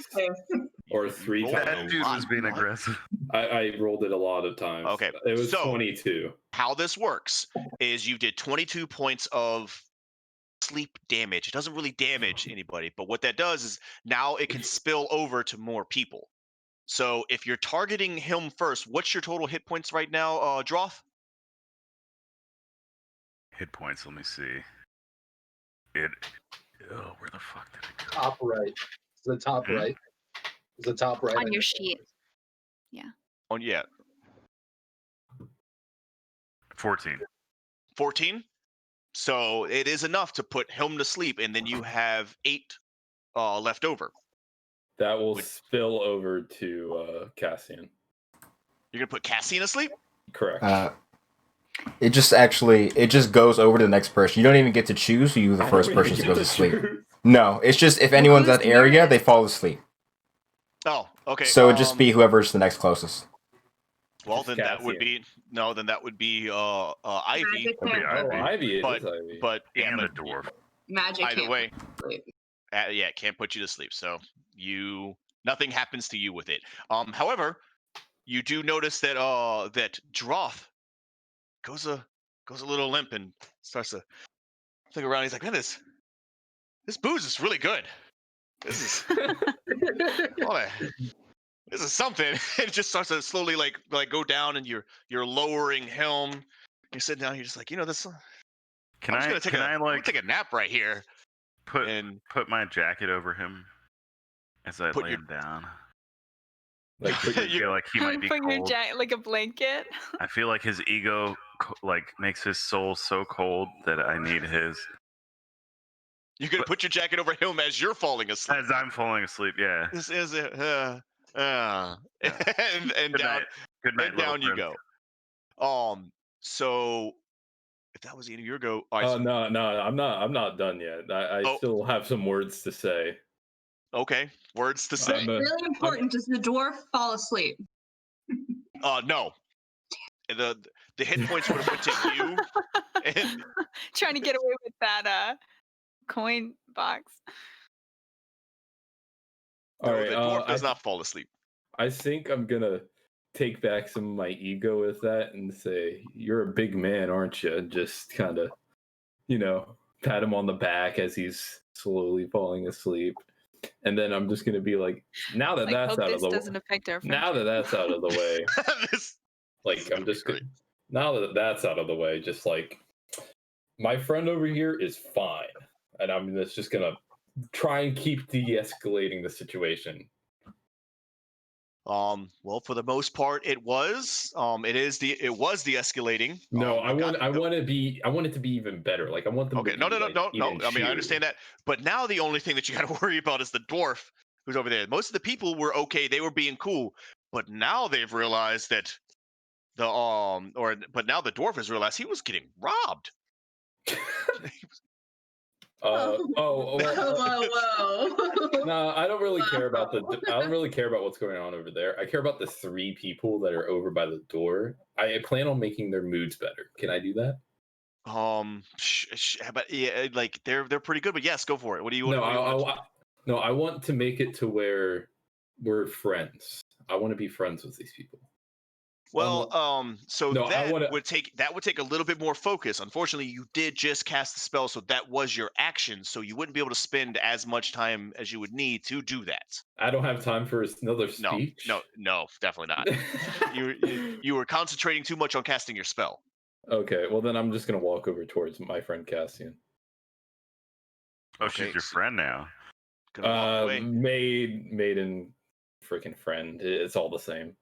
or you 3 rolled it times. That dude lot. was being What? aggressive. I rolled it a lot of times. Okay, It was so- 22. How this works is you did 22 points of sleep damage. It doesn't really damage anybody, but what that does is now it can spill over to more people. So if you're targeting him first, what's your total hit points right now, Droth? Hit points, let me see. Oh, where the fuck did it go? Top right. It's the top Hmm? right. It's the top right. On your sheet. Oh yeah, 14. 14. So it is enough to put him to sleep, and then you have 8 left over. That will Would- spill over to Cassian. You're gonna put Cassian asleep? Correct. it just goes over to the next person. You don't even get to choose who the first person goes to sleep. No, it's just if anyone's who's that area, nearest? they fall aslead. Oh, okay. So it'd just be whoever's the next closest. Well, Just then that would be Then that would be Ivy. Magic Okay, can't, Oh, Ivy. Ivy. It But- is Ivy. But yeah, And a but dwarf. magic either can't way, sleep. yeah, it can't put you to sleep. So nothing happens to you with it. However, you do notice that that Droth goes a little limp and starts to think around. He's like, man, this booze is really good. This is boy, this is something. It just starts to slowly like go down, and you're lowering him. You're sitting down. You're just like, this. Can I'm just I gonna take can I I'm gonna like take a nap right here put and my jacket over him as I Put lay your- him down? Like, I feel like he might be Put your cold. jacket like a blanket. I feel like his ego makes his soul so cold that I need his. you're gonna put your jacket over him as you're falling asleep. As I'm falling asleep, yeah. This is it. Yeah. And Good down night. Good night, and little down you friend. go. So if that was the end of your go, all right, Oh no, I'm not done yet. I Oh. still have some words to say. okay, words to say. I'm a- Really important. Does the dwarf fall asleep? No. The hit points would have went to you. And Trying to get away with that coin box. All no, right, the dwarf does I, not fall asleep. I think I'm gonna take back some of my ego with that and say, "You're a big man, aren't you?" And just kind of, pat him on the back as he's slowly falling asleep. And then I'm just gonna be like, now that Like, that's hope out this of the doesn't affect our friendship. now that that's out of the way, This- like I'm gonna be just great. now that that's out of the way, just like my friend over here is fine, and I'm just gonna try and keep de-escalating the situation. well, for the most part, it was de-escalating. No, You got I the- want it to be even better. Like I want them Okay, to no. be like, even I mean, I understand cheery. that, but now the only thing that you got to worry about is the dwarf who's over there. Most of the people were okay; they were being cool, but now they've realized that but now the dwarf has realized he was getting robbed. Well, Whoa. no, I don't really care about I don't really care about what's going on over there. I care about the 3 people that are over by the door. I plan on making their moods better. Can I do that? But yeah, like they're pretty good. But yes, go for it. What do you want? No, I want to make it to where we're friends. I want to be friends with these people. Well, so No, that would take a little bit more focus. Unfortunately, you did just cast the spell, so that was your action. So you wouldn't be able to spend as much time as you would need to do that. I don't have time for another speech. No, definitely not. you were concentrating too much on casting your spell. Okay, well then I'm just gonna walk over towards my friend Cassian. Oh, she's your friend now. Gonna walk away. Maiden, freaking friend. It's all the same.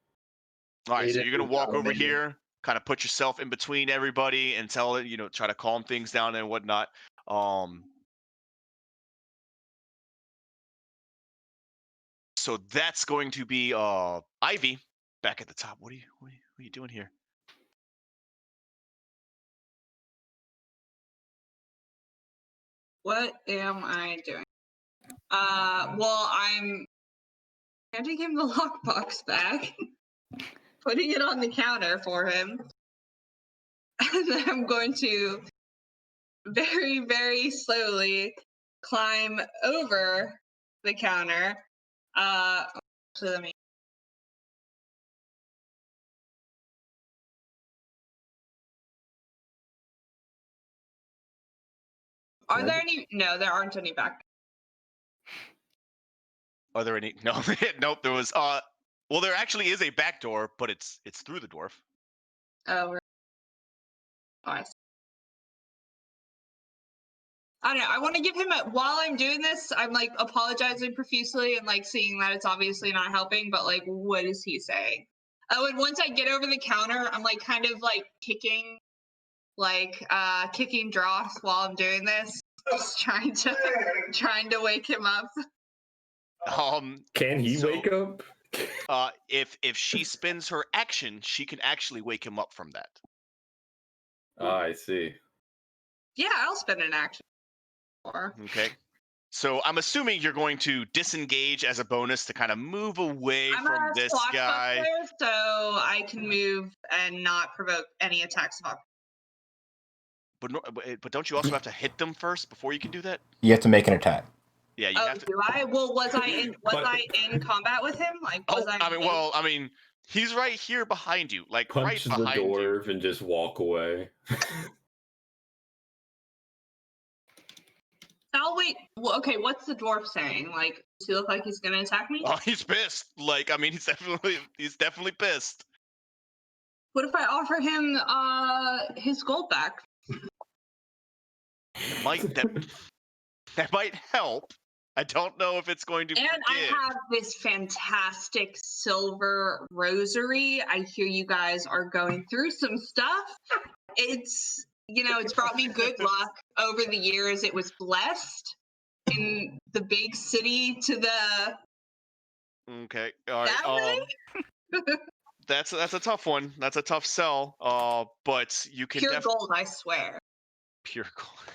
All right, so you're gonna walk over here, kind of put yourself in between everybody, and tell it, try to calm things down and whatnot. So that's going to be Ivy back at the top. What are you doing here? What am I doing? Well, I'm handing him the lockbox back, putting it on the counter for him, and then I'm going to very, very slowly climb over the counter. So let me. Are there any? No, there aren't any back. Are there any? No, nope. There was. Well, there actually is a back door, but it's through the dwarf. Oh, I see. I don't know. I want to give him while I'm doing this, I'm like apologizing profusely and like seeing that it's obviously not helping, but like, what is he saying? Oh, and once I get over the counter, I'm like kind of like kicking dross while I'm doing this, just trying to wake him up. Can he wake up? If she spends her action, she can actually wake him up from that. I see. Yeah, I'll spend an action. Okay. So I'm assuming you're going to disengage as a bonus to kind of move away from this guy. So I can move and not provoke any attacks of opportunity. But don't you also have to hit them first before you can do that? You have to make an attack. Yeah, you have to. Do I? Well, was I in combat with him? Like, was I mean, he's right here behind you, like punch right behind the dwarf and just walk away. I'll wait. Well, okay, what's the dwarf saying? Like, does he look like he's gonna attack me? Oh, he's pissed. Like, I mean, he's definitely pissed. What if I offer him his gold back? That might help. I don't know if it's going to. And I have this fantastic silver rosary. I hear you guys are going through some stuff. It's brought me good luck over the years. It was blessed in the big city to the. Okay. All right. That's a tough one. That's a tough sell. But you can pure gold, I swear. Pure gold.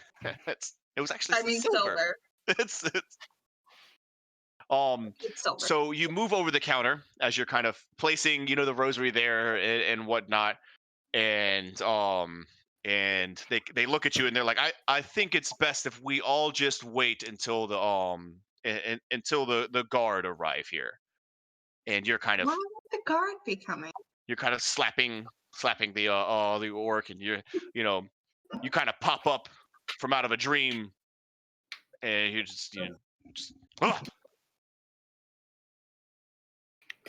It was actually silver. It's silver. So you move over the counter as you're kind of placing, the rosary there and whatnot, and they look at you and they're like, I think it's best if we all just wait until the guard arrive here. And you're kind of. Why would the guard be coming? You're kind of slapping the orc, and you kind of pop up from out of a dream, and you just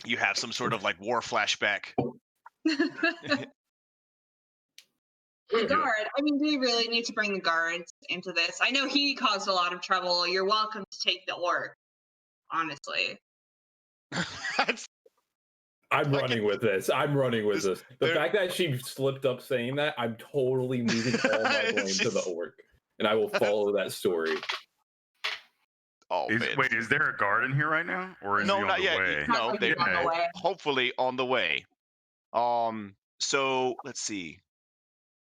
you have some sort of like war flashback. The guard. I mean, do we really need to bring the guards into this? I know he caused a lot of trouble. You're welcome to take the orc. Honestly. I'm running with this. The fact that she slipped up saying that, I'm totally moving all my blame to the orc, and I will follow that story. Oh, wait, is there a guard in here right now, or is he on the way? No, they're hopefully on the way. So let's see.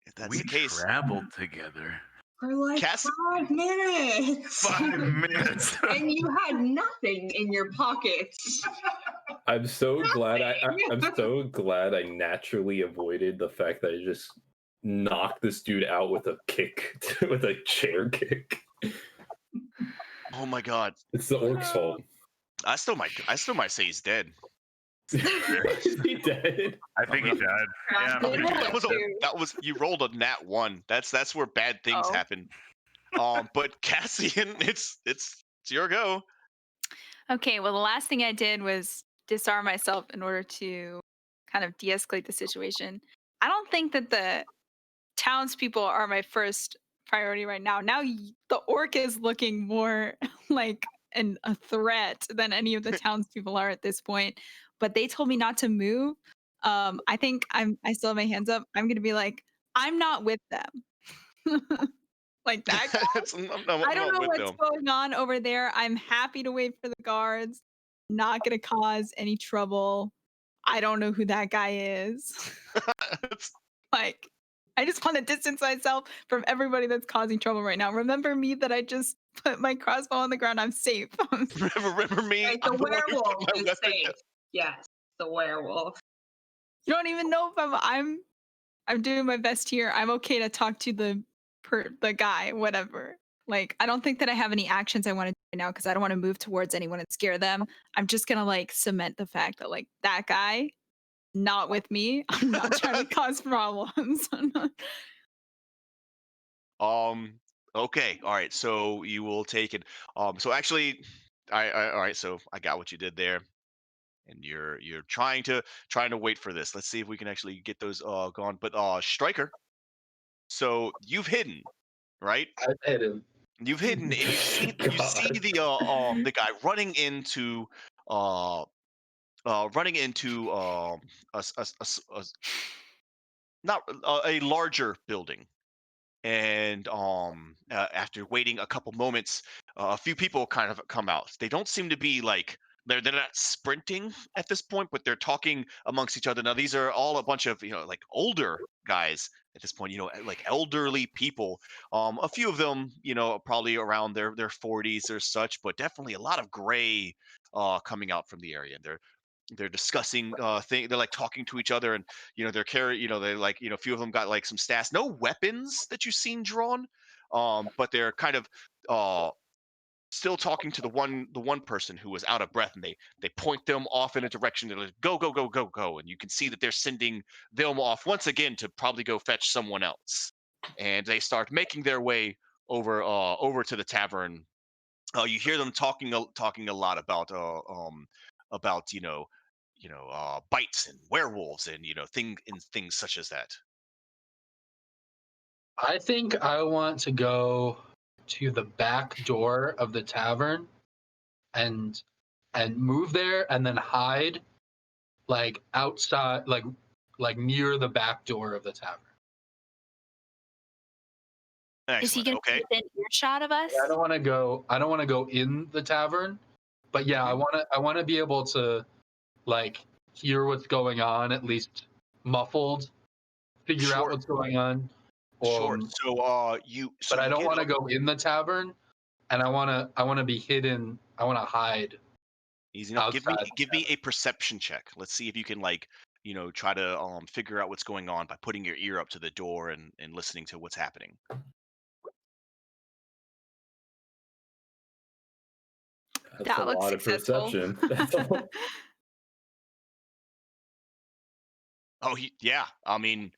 If that's We the case, traveled together. For like Cassie- 5 minutes. 5 minutes. And you had nothing in your pockets. I'm so glad I'm so glad I naturally avoided the fact that I just knocked this dude out with a kick, with a chair kick. oh my god, It's the orc's fault. I still might say he's dead. Is he dead? I think he died. Yeah, I'm Did pretty roll sure a he's dead. two. That was you rolled a nat 1. That's where bad things Oh. happen. But Cassian, it's your go. Okay, well, the last thing I did was disarm myself in order to kind of de-escalate the situation. I don't think that the townspeople are my first priority right now. Now the orc is looking more like a threat than any of the townspeople are at this point. But they told me not to move. I think I still have my hands up. I'm gonna be like, I'm not with them. Like that guy. I'm I don't not know with what's them. going on over there. I'm happy to wait for the guards. Not gonna cause any trouble. I don't know who that guy is. Like, I just want to distance myself from everybody that's causing trouble right now. Remember me that I just put my crossbow on the ground. I'm safe. remember me? Right, the I'm the one who put werewolf my is weapon safe. Yes, the werewolf. You don't even know if I'm doing my best here. I'm okay to talk to the guy, whatever. Like, I don't think that I have any actions I want to do right now because I don't want to move towards anyone and scare them. I'm just gonna like cement the fact that like that guy, not with me. I'm not trying to cause problems. Okay, all right. So you will take it. So actually, all right. So I got what you did there, and you're trying to wait for this. Let's see if we can actually get those gone. But Striker, so you've hidden, right? I hit him. You've hidden, and you see God. the guy uh running into not a larger building. And after waiting a couple moments, a few people kind of come out. They don't seem to be like they're not sprinting at this point, but they're talking amongst each other. Now these are all a bunch of like older guys at this point, like elderly people. A few of them, probably around their 40s or such, but definitely a lot of gray coming out from the area. And they're discussing they're like talking to each other, and they're they like a few of them got like some stats, no weapons that you've seen drawn, but they're kind of uh still talking to the one person who was out of breath, and they point them off in a direction. They're like, go go go go go, and you can see that they're sending them off once again to probably go fetch someone else. And they start making their way over to the tavern. You hear them talking a lot about bites and werewolves and things such as that. I think I want to go to the back door of the tavern and move there and then hide like outside like near the back door of the tavern. Is he Excellent. gonna be Okay. within earshot of us? I don't want to go in the tavern, but yeah, Mhm. I want to be able to like hear what's going on, at least muffled, figure out Sure. what's going on. Sure. So But I you don't get want to go in the tavern, and I want to be hidden. I want to hide easy enough. Give me outside. give me a perception check. Let's see if you can like try to figure out what's going on by putting your ear up to the door and listening to what's happening. That's a That looks lot of successful. perception. That's all. Oh, yeah. I mean,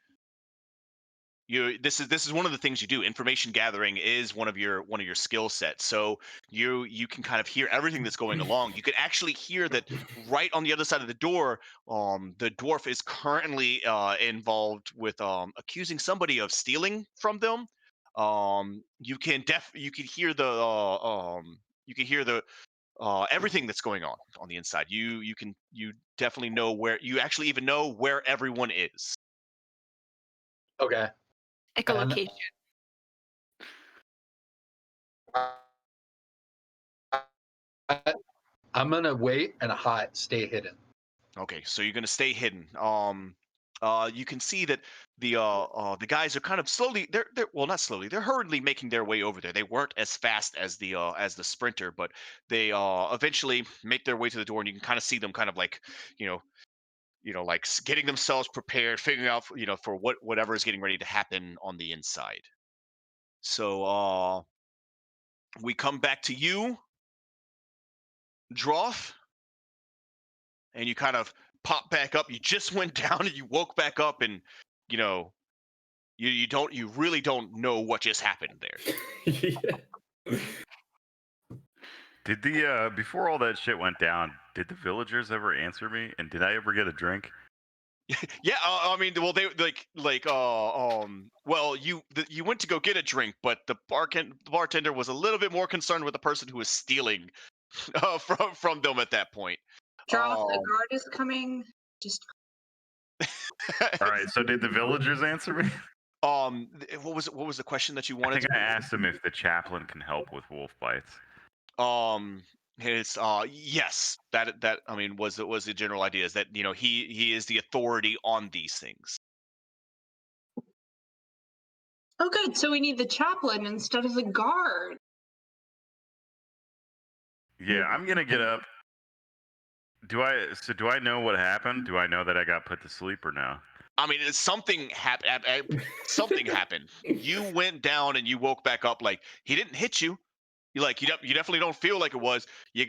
this is one of the things you do. Information gathering is one of your skill sets. So you can kind of hear everything that's going along. You can actually hear that right on the other side of the door. The dwarf is currently involved with accusing somebody of stealing from them. You can hear the everything that's going on the inside. You definitely know where, you actually even know where everyone is. Okay. And Echolocation. I'm gonna wait and hide, stay hidden. Okay, so you're gonna stay hidden. you can see that the guys are kind of slowly. They're well, not slowly. They're hurriedly making their way over there. They weren't as fast as the sprinter, but they eventually make their way to the door, and you can kind of see them kind of like, you know, like getting themselves prepared, figuring out, for whatever is getting ready to happen on the inside. So we come back to you, Droth, and you kind of pop back up. You just went down and you woke back up, and you know you really don't know what just happened there. Yeah. Did the before all that shit went down, did the villagers ever answer me? And did I ever get a drink? Yeah, I mean, well, they well, you went to go get a drink, but the bartender was a little bit more concerned with the person who was stealing from them at that point. Droth, a Um, guard is coming. Just All right, so did the villagers answer me? what was the question that you I wanted think to? I asked them if the chaplain can help with wolf bites. It's yes, that I mean was the general idea, is that he is the authority on these things. oh, good. So we need the chaplain instead of the guard. Yeah, I'm gonna get up. Do I know what happened? Do I know that I got put to sleep or no? I mean, something happened. Something happened. You went down and you woke back up. Like, he didn't hit you. You definitely don't feel like it was you.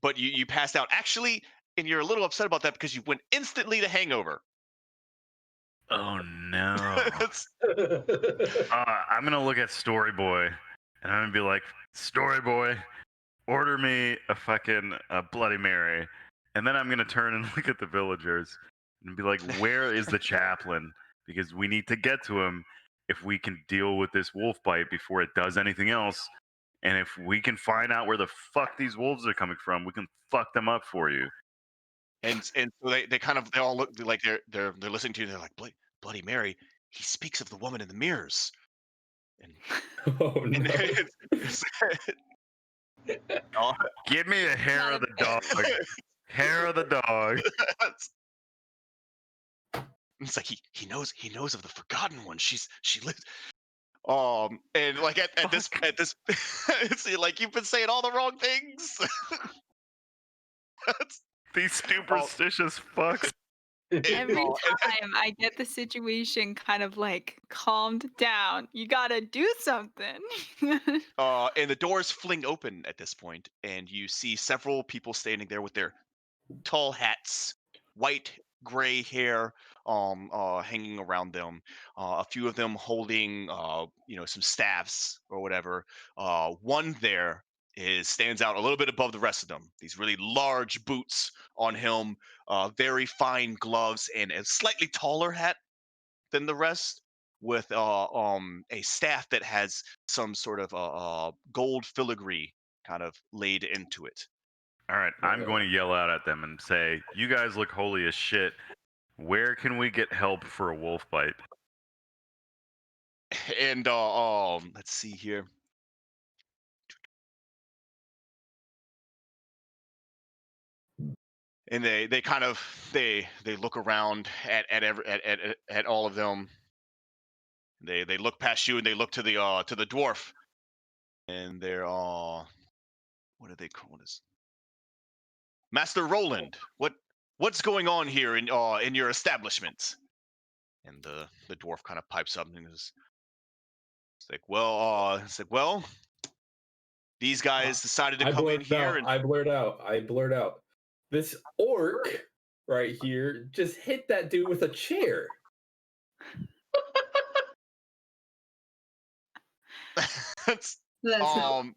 But you passed out actually, and you're a little upset about that because you went instantly to hangover. Oh no. It's- I'm gonna look at Story Boy, and I'm gonna be like, Story Boy, order me a fucking Bloody Mary, and then I'm gonna turn and look at the villagers and be like, where is the chaplain? Because we need to get to him if we can deal with this wolf bite before it does anything else. And if we can find out where the fuck these wolves are coming from, we can fuck them up for you. and so they all look like they're listening to you. They're like, Bloody Mary. He speaks of the woman in the mirrors. And, Oh and no. oh, Give me a hair Not of the dog. Hair of the dog. it's like he knows of the forgotten one. She lives. And like at this see, like, you've been saying all the wrong things. These superstitious fucks. Every Oh, time I get the situation kind of like calmed down, you gotta do something. and the doors fling open at this point, and you see several people standing there with their tall hats, white, gray hair, hanging around them. A few of them holding, some staffs or whatever. One there stands out a little bit above the rest of them. These really large boots on him, very fine gloves, and a slightly taller hat than the rest, with a staff that has some sort of gold filigree kind of laid into it. All right, I'm going to yell out at them and say, "You guys look holy as shit. Where can we get help for a wolf bite?" And let's see here. And they kind of they look around at all of them. They look past you and they look to the dwarf, and they're what do they call this? Master Roland, what's going on here in your establishment? And the dwarf kind of pipes up and is, it's like, well, these guys decided to come in here and I blurt out. This orc right here just hit that dude with a chair. That's, That's um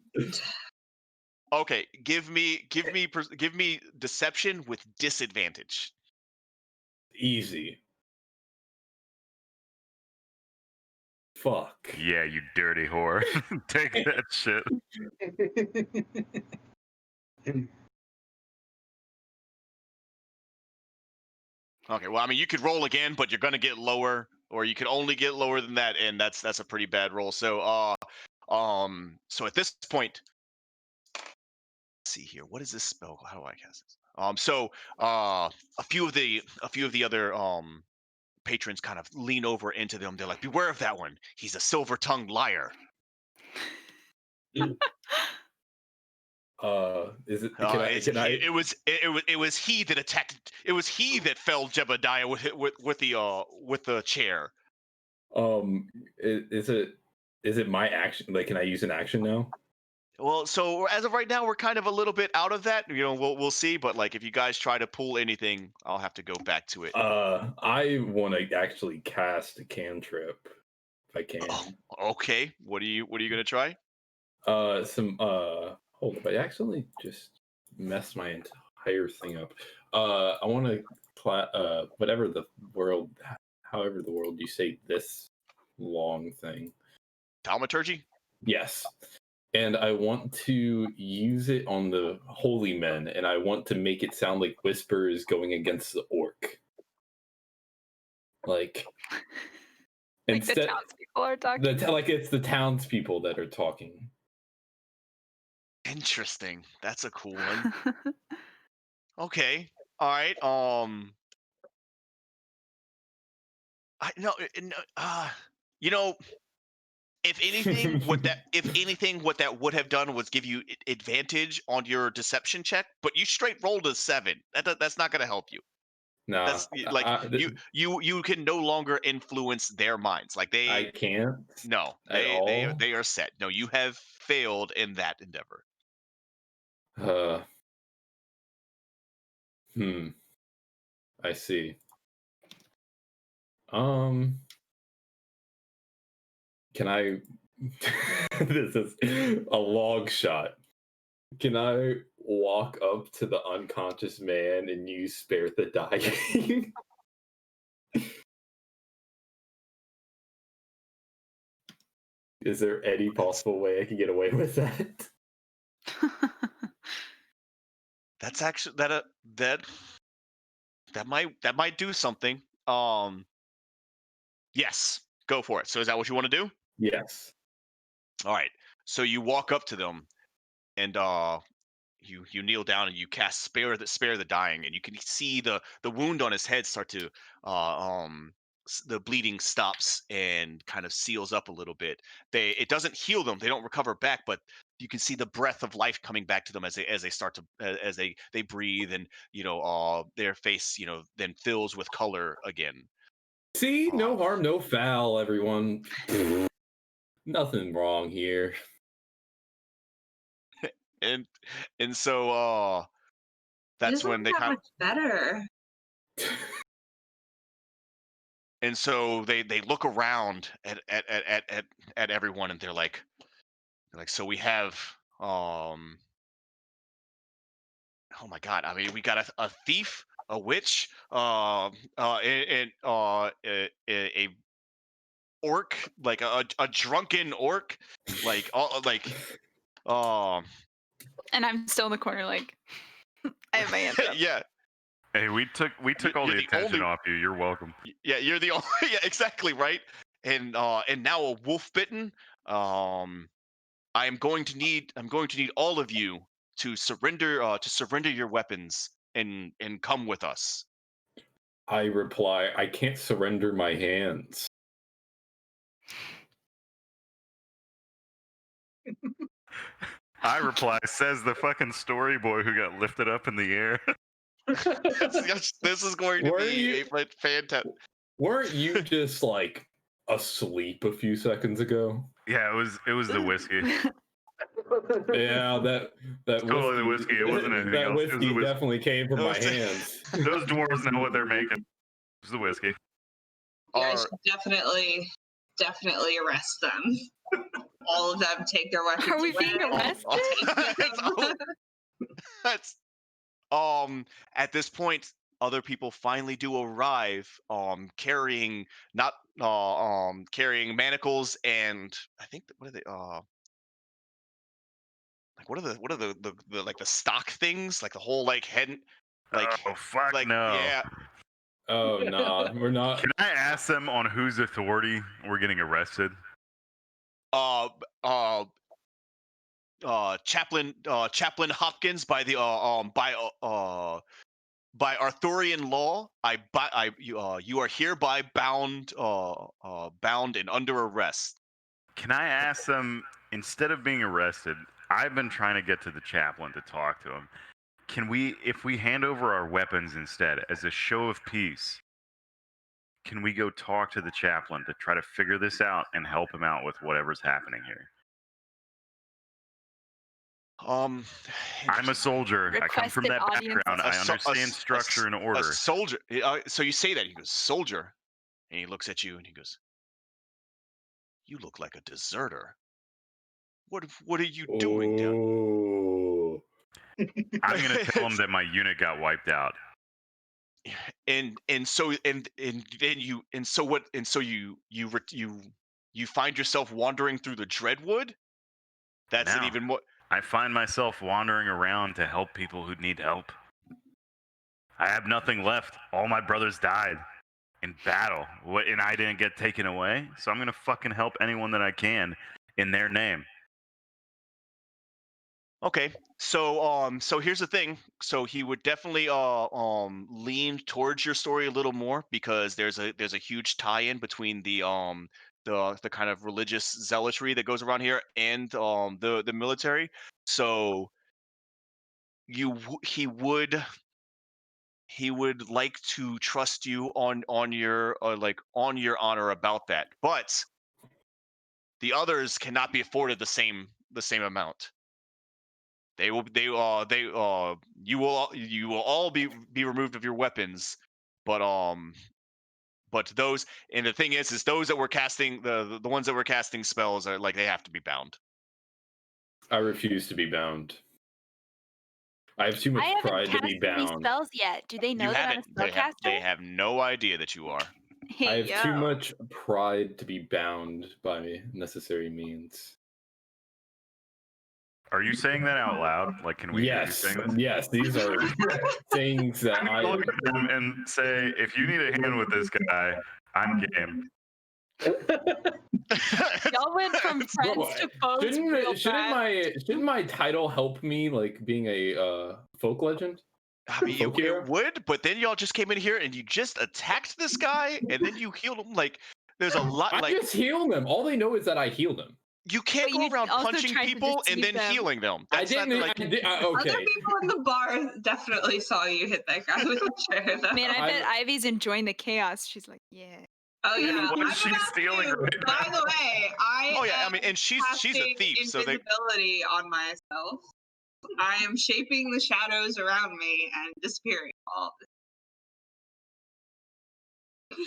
okay, give me deception with disadvantage. Easy. Fuck. Yeah, you dirty whore. Take that shit. Okay, well, I mean, you could roll again, but you're gonna get lower, or you could only get lower than that, and that's a pretty bad roll. So, so at this point, let's see here. What is this spell? How do I cast this? So a few of the other patrons kind of lean over into them. They're like, "Beware of that one. He's a silver-tongued liar." Is it? Can I? It was he that attacked. It was he that felled Jebediah with the chair. Is it my action? Like, can I use an action now? Well, so as of right now, we're kind of a little bit out of that. We'll see. But like, if you guys try to pull anything, I'll have to go back to it. I want to actually cast a cantrip if I can. Oh, okay. What are you gonna try? Hold up. I actually just messed my entire thing up. I want to whatever the world, however the world you say this long thing. Thaumaturgy? Yes. And I want to use it on the holy men, and I want to make it sound like whispers going against the orc. Like the townspeople are talking. Like it's the townspeople that are talking. Interesting. That's a cool one. Okay. All right. You know, if anything, what that would have done was give you advantage on your deception check, but you straight rolled a 7. That's not going to help you. Nah, That's like you can no longer influence their minds. Like I can't. No, they are set. No, you have failed in that endeavor. I see. Can I? This is a long shot. Can I walk up to the unconscious man and use spare the dying? Is there any possible way I can get away with that? That's actually that might do something. Yes, go for it. So is that what you want to do? Yes. All right. So you walk up to them and you kneel down and you cast spare the dying, and you can see the wound on his head start to the bleeding stops and kind of seals up a little bit. It doesn't heal them, they don't recover back, but you can see the breath of life coming back to them as they start to as they breathe, and their face then fills with color again. See, no harm, no foul, everyone. Nothing wrong here. And so that's when they kind of much better. And so they look around at everyone, and they're like, so we have oh my god, I mean, we got a thief, a witch, and a orc, like a drunken orc, like all like And I'm still in the corner, like I have my hands up. yeah. Hey, we took all the attention off you. You're welcome. Yeah, you're the only. Yeah, exactly right. And now a wolf bitten. I'm going to need all of you to surrender your weapons and come with us. I reply, I can't surrender my hands. I reply, says the fucking story boy who got lifted up in the air. This is going to be a fantastic. Weren't you just like asleep a few seconds ago? Yeah, it was the whiskey. Yeah, that totally the whiskey. It wasn't anything that else. whiskey definitely came from my hands. Those dwarves know what they're making. It's the whiskey. I should definitely arrest them. All of them take their weapons. Are we being arrested? That's at this point, other people finally do arrive, carrying not carrying manacles, and I think what are they like what are the like the stock things, like the whole like head, like oh fuck like no. yeah. Oh no, we're not. Can I ask them on whose authority we're getting arrested? Chaplain Hopkins by Arthurian law, you are hereby bound and under arrest. Can I ask them, instead of being arrested, I've been trying to get to the chaplain to talk to him. Can we, if we hand over our weapons instead as a show of peace, can we go talk to the chaplain to try to figure this out and help him out with whatever's happening here? I'm a soldier. I come from Requested that audience. background. I understand structure and A order. soldier. So you say that, he goes, soldier, and he looks at you and he goes, you look like a deserter. What are you doing down? Oh. I'm gonna tell him that my unit got wiped out. And so and then you and so what and so you find yourself wandering through the Dreadwood. That's an Now, even more. I find myself wandering around to help people who need help. I have nothing left. All my brothers died in battle, and I didn't get taken away. So I'm gonna fucking help anyone that I can in their name. Okay, so here's the thing. So he would definitely lean towards your story a little more because there's a huge tie-in between the kind of religious zealotry that goes around here and the military. So he would like to trust you on your on your honor about that, but the others cannot be afforded the same amount. You will all be removed of your weapons, but those, and the thing is those that were casting the ones that were casting spells are like they have to be bound. I refuse to be bound. I have too much I haven't pride to cast be any bound. spells yet. Do they know You that I'm a haven't. They spellcaster? have no idea that you are. Hey, I have yo. too much pride to be bound by necessary means. Are you saying that out loud? Like, can we hear you Yes, saying this? yes, these are things that I'm I. gonna look at them and say, if you need a hand with this guy, I'm game. Y'all went from friends Bro, to foes real fast. shouldn't my title help me, like being a folk legend? I mean, Folk hero? it would, but then y'all just came in here and you just attacked this guy, and then you healed him. Like, there's a lot. I Like, just heal them. All they know is that I heal them. you can't But go you around also punching tried to people and deceive then them. healing them. I That's not didn't. like. Other Okay. people in the bar definitely saw you hit that guy with a chair, though. Man, I bet Ivy's enjoying the chaos. She's like, yeah. Oh yeah, What is I'm she about stealing to. right By now? the way, I Oh yeah, I am mean, and she's a casting thief, so they. invisibility on myself. I am shaping the shadows around me and disappearing all of this.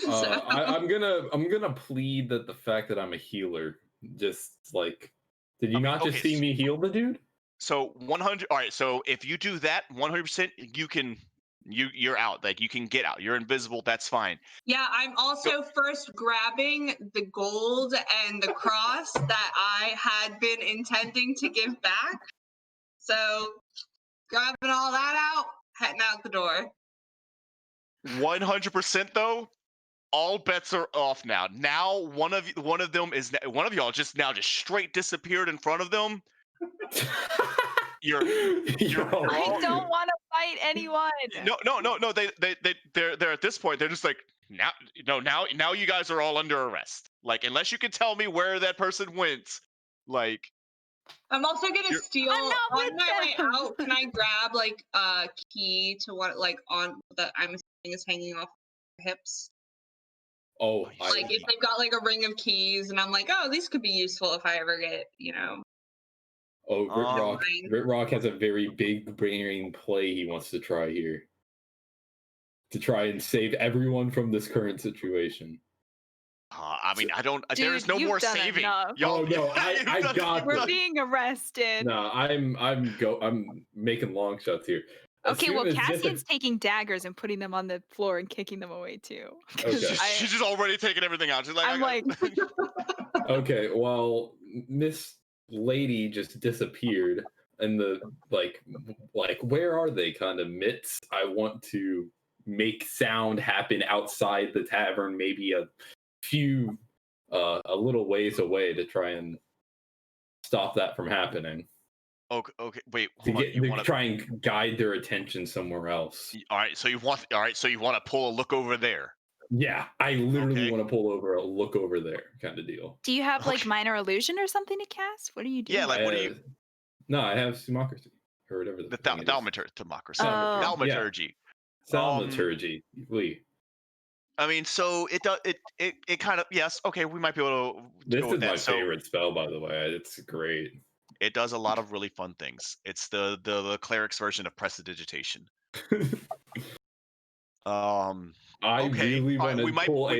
So, I'm gonna plead that the fact that I'm a healer, just like, did you I mean, not just okay, see me heal the dude? So 100. All right. So if you do that 100%, you're out. Like, you can get out. You're invisible. That's fine. yeah, I'm also first grabbing the gold and the cross that I had been intending to give back. So, grabbing all that out, heading out the door. 100% though. All bets are off now. Now one of y'all just straight disappeared in front of them. You're I don't want to fight anyone. no. They're at this point. They're just like, now you guys are all under arrest. Like, unless you can tell me where that person went, like. I'm also gonna steal I'm not on with my way them. out. Can I grab like a key to what like on that I'm assuming is hanging off their hips? Oh, Like if they've got like a ring of keys, and I'm like, oh, these could be useful if I ever get, Rit Rock has a very big brain play he wants to try here. To try and save everyone from this current situation. I mean, I don't. There is Dude, no you've more done saving. enough. Oh no, I got We're this. being arrested. No, I'm making long shots here. As Okay, soon well, as Cassian's taking daggers and putting them on the floor and kicking them away too. 'Cause Okay. She's just already taking everything out. She's like, I'm like, Okay, well, Miss Lady just disappeared, and the like where are they? Kind of mitts. I want to make sound happen outside the tavern, maybe a few, a little ways away to try and stop that from happening. Okay, okay. Wait, to hold on. get You to want to? try and guide their attention somewhere else. All right. So you want? All right. So you want to pull a look over there? Yeah, I literally Okay. want to pull over, a look over there, kind of deal. Do you have like Okay. minor illusion or something to cast? What are you doing? Yeah. Like, what do you? No, I have Sumocracy or whatever The thing it is. thaumaturgy. Oh. Thaumaturgy. Thaumaturgy. Lee. I mean, so it does. It kind of yes. Okay, we might be able to This go is with that. my So favorite spell, by the way. It's great. it does a lot of really fun things. It's the cleric's version of prestidigitation. I Okay. really All want right. to pull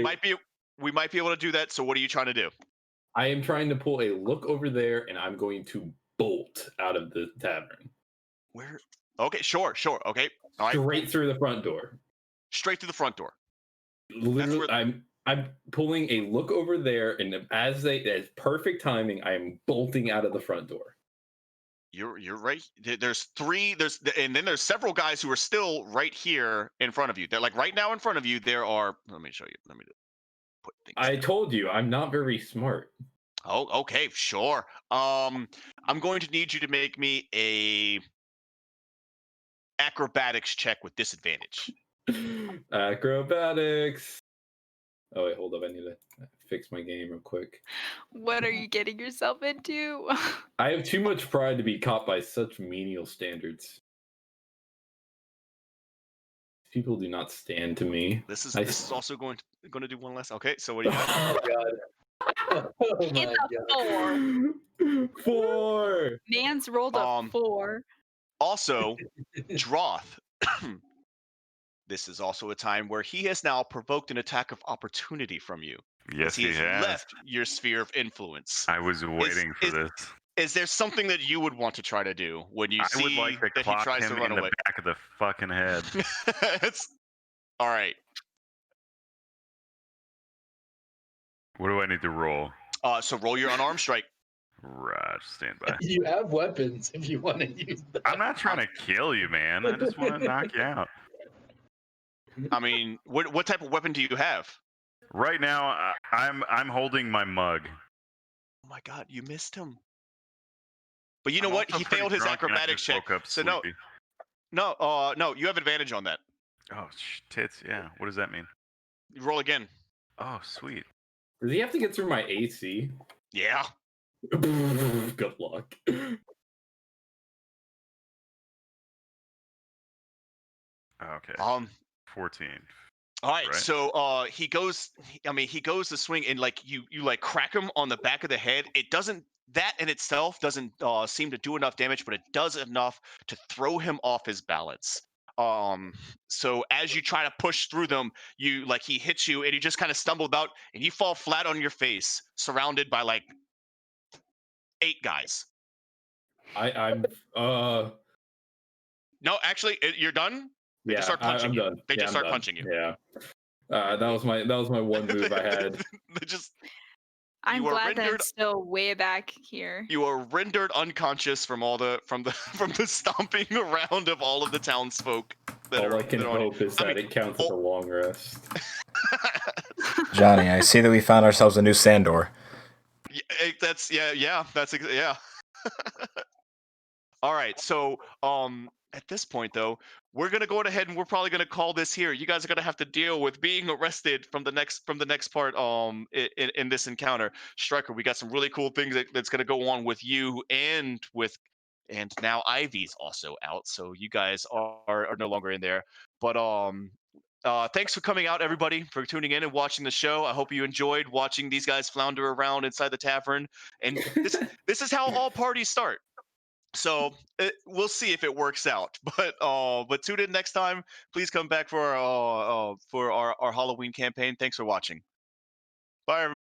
We might be able to do that. So what are you trying to do? I am trying to pull a look over there, and I'm going to bolt out of the tavern. Where? Okay. Sure. Okay. All right. Straight through the front door. Straight through the front door. Literally, where- I'm pulling a look over there, and as perfect timing, I am bolting out of the front door. You're right. There's three. And then there's several guys who are still right here in front of you. They're like right now in front of you. There are. Let me show you. Let me put things. I down. told you I'm not very smart. Oh, okay, sure. I'm going to need you to make me a acrobatics check with disadvantage. Acrobatics. Oh wait, hold up. I need to fix my game real quick. What are you getting yourself into? I have too much pride to be caught by such menial standards. People do not stand to me. This is also going to do one less. Okay, so what do you got? Oh god. Oh my god. It's a 4. 4. Man's rolled a 4. Also, Droth. This is also a time where he has now provoked an attack of opportunity from you. Yes, he he has has. left your sphere of influence. I was waiting for this. Is there something that you would want to try to do when you I would see like to that he clock tries him to run in the away? back of the fucking head. All right. What do I need to roll? So roll your unarmed strike. Right, stand by. You have weapons if you want to use them. I'm not trying to kill you, man. I just want to knock you out. I mean, what type of weapon do you have? Right now, I'm holding my mug. Oh my god, you missed him. But you know I'm what? also He pretty failed his drunk and I acrobatics just check. woke up So sleepy. no, you have advantage on that. Oh, tits, yeah. What does that mean? You roll again. Oh, sweet. Does he have to get through my AC? Yeah. Good luck. Okay. 14. All right, Right. so he goes to swing and like you like crack him on the back of the head. It doesn't that in itself doesn't seem to do enough damage, but it does enough to throw him off his balance. So as you try to push through them, he hits you and you just kind of stumble about and you fall flat on your face, surrounded by like 8 guys. I'm No, actually, you're done. They just yeah, start punching I'm you. done. They Yeah, just I'm start done. punching you. Yeah. That was my one move I had. They just I'm You are glad that rendered- it's still way back here. You are rendered unconscious from the stomping around of all of the townsfolk. All I can hope is that it counts as a oh. long rest. Johnny, I see that we found ourselves a new Sandor. Yeah. All right, so at this point though, we're gonna go ahead and we're probably gonna call this here. You guys are gonna have to deal with being arrested from the next part in this encounter. Striker, we got some really cool things that's gonna go on with you and now Ivy's also out, so you guys are no longer in there. But thanks for coming out, everybody, for tuning in and watching the show. I hope you enjoyed watching these guys flounder around inside the tavern. And this is how all parties start. So we'll see if it works out. But tune in next time. Please come back for our Halloween campaign. Thanks for watching. Bye, everybody.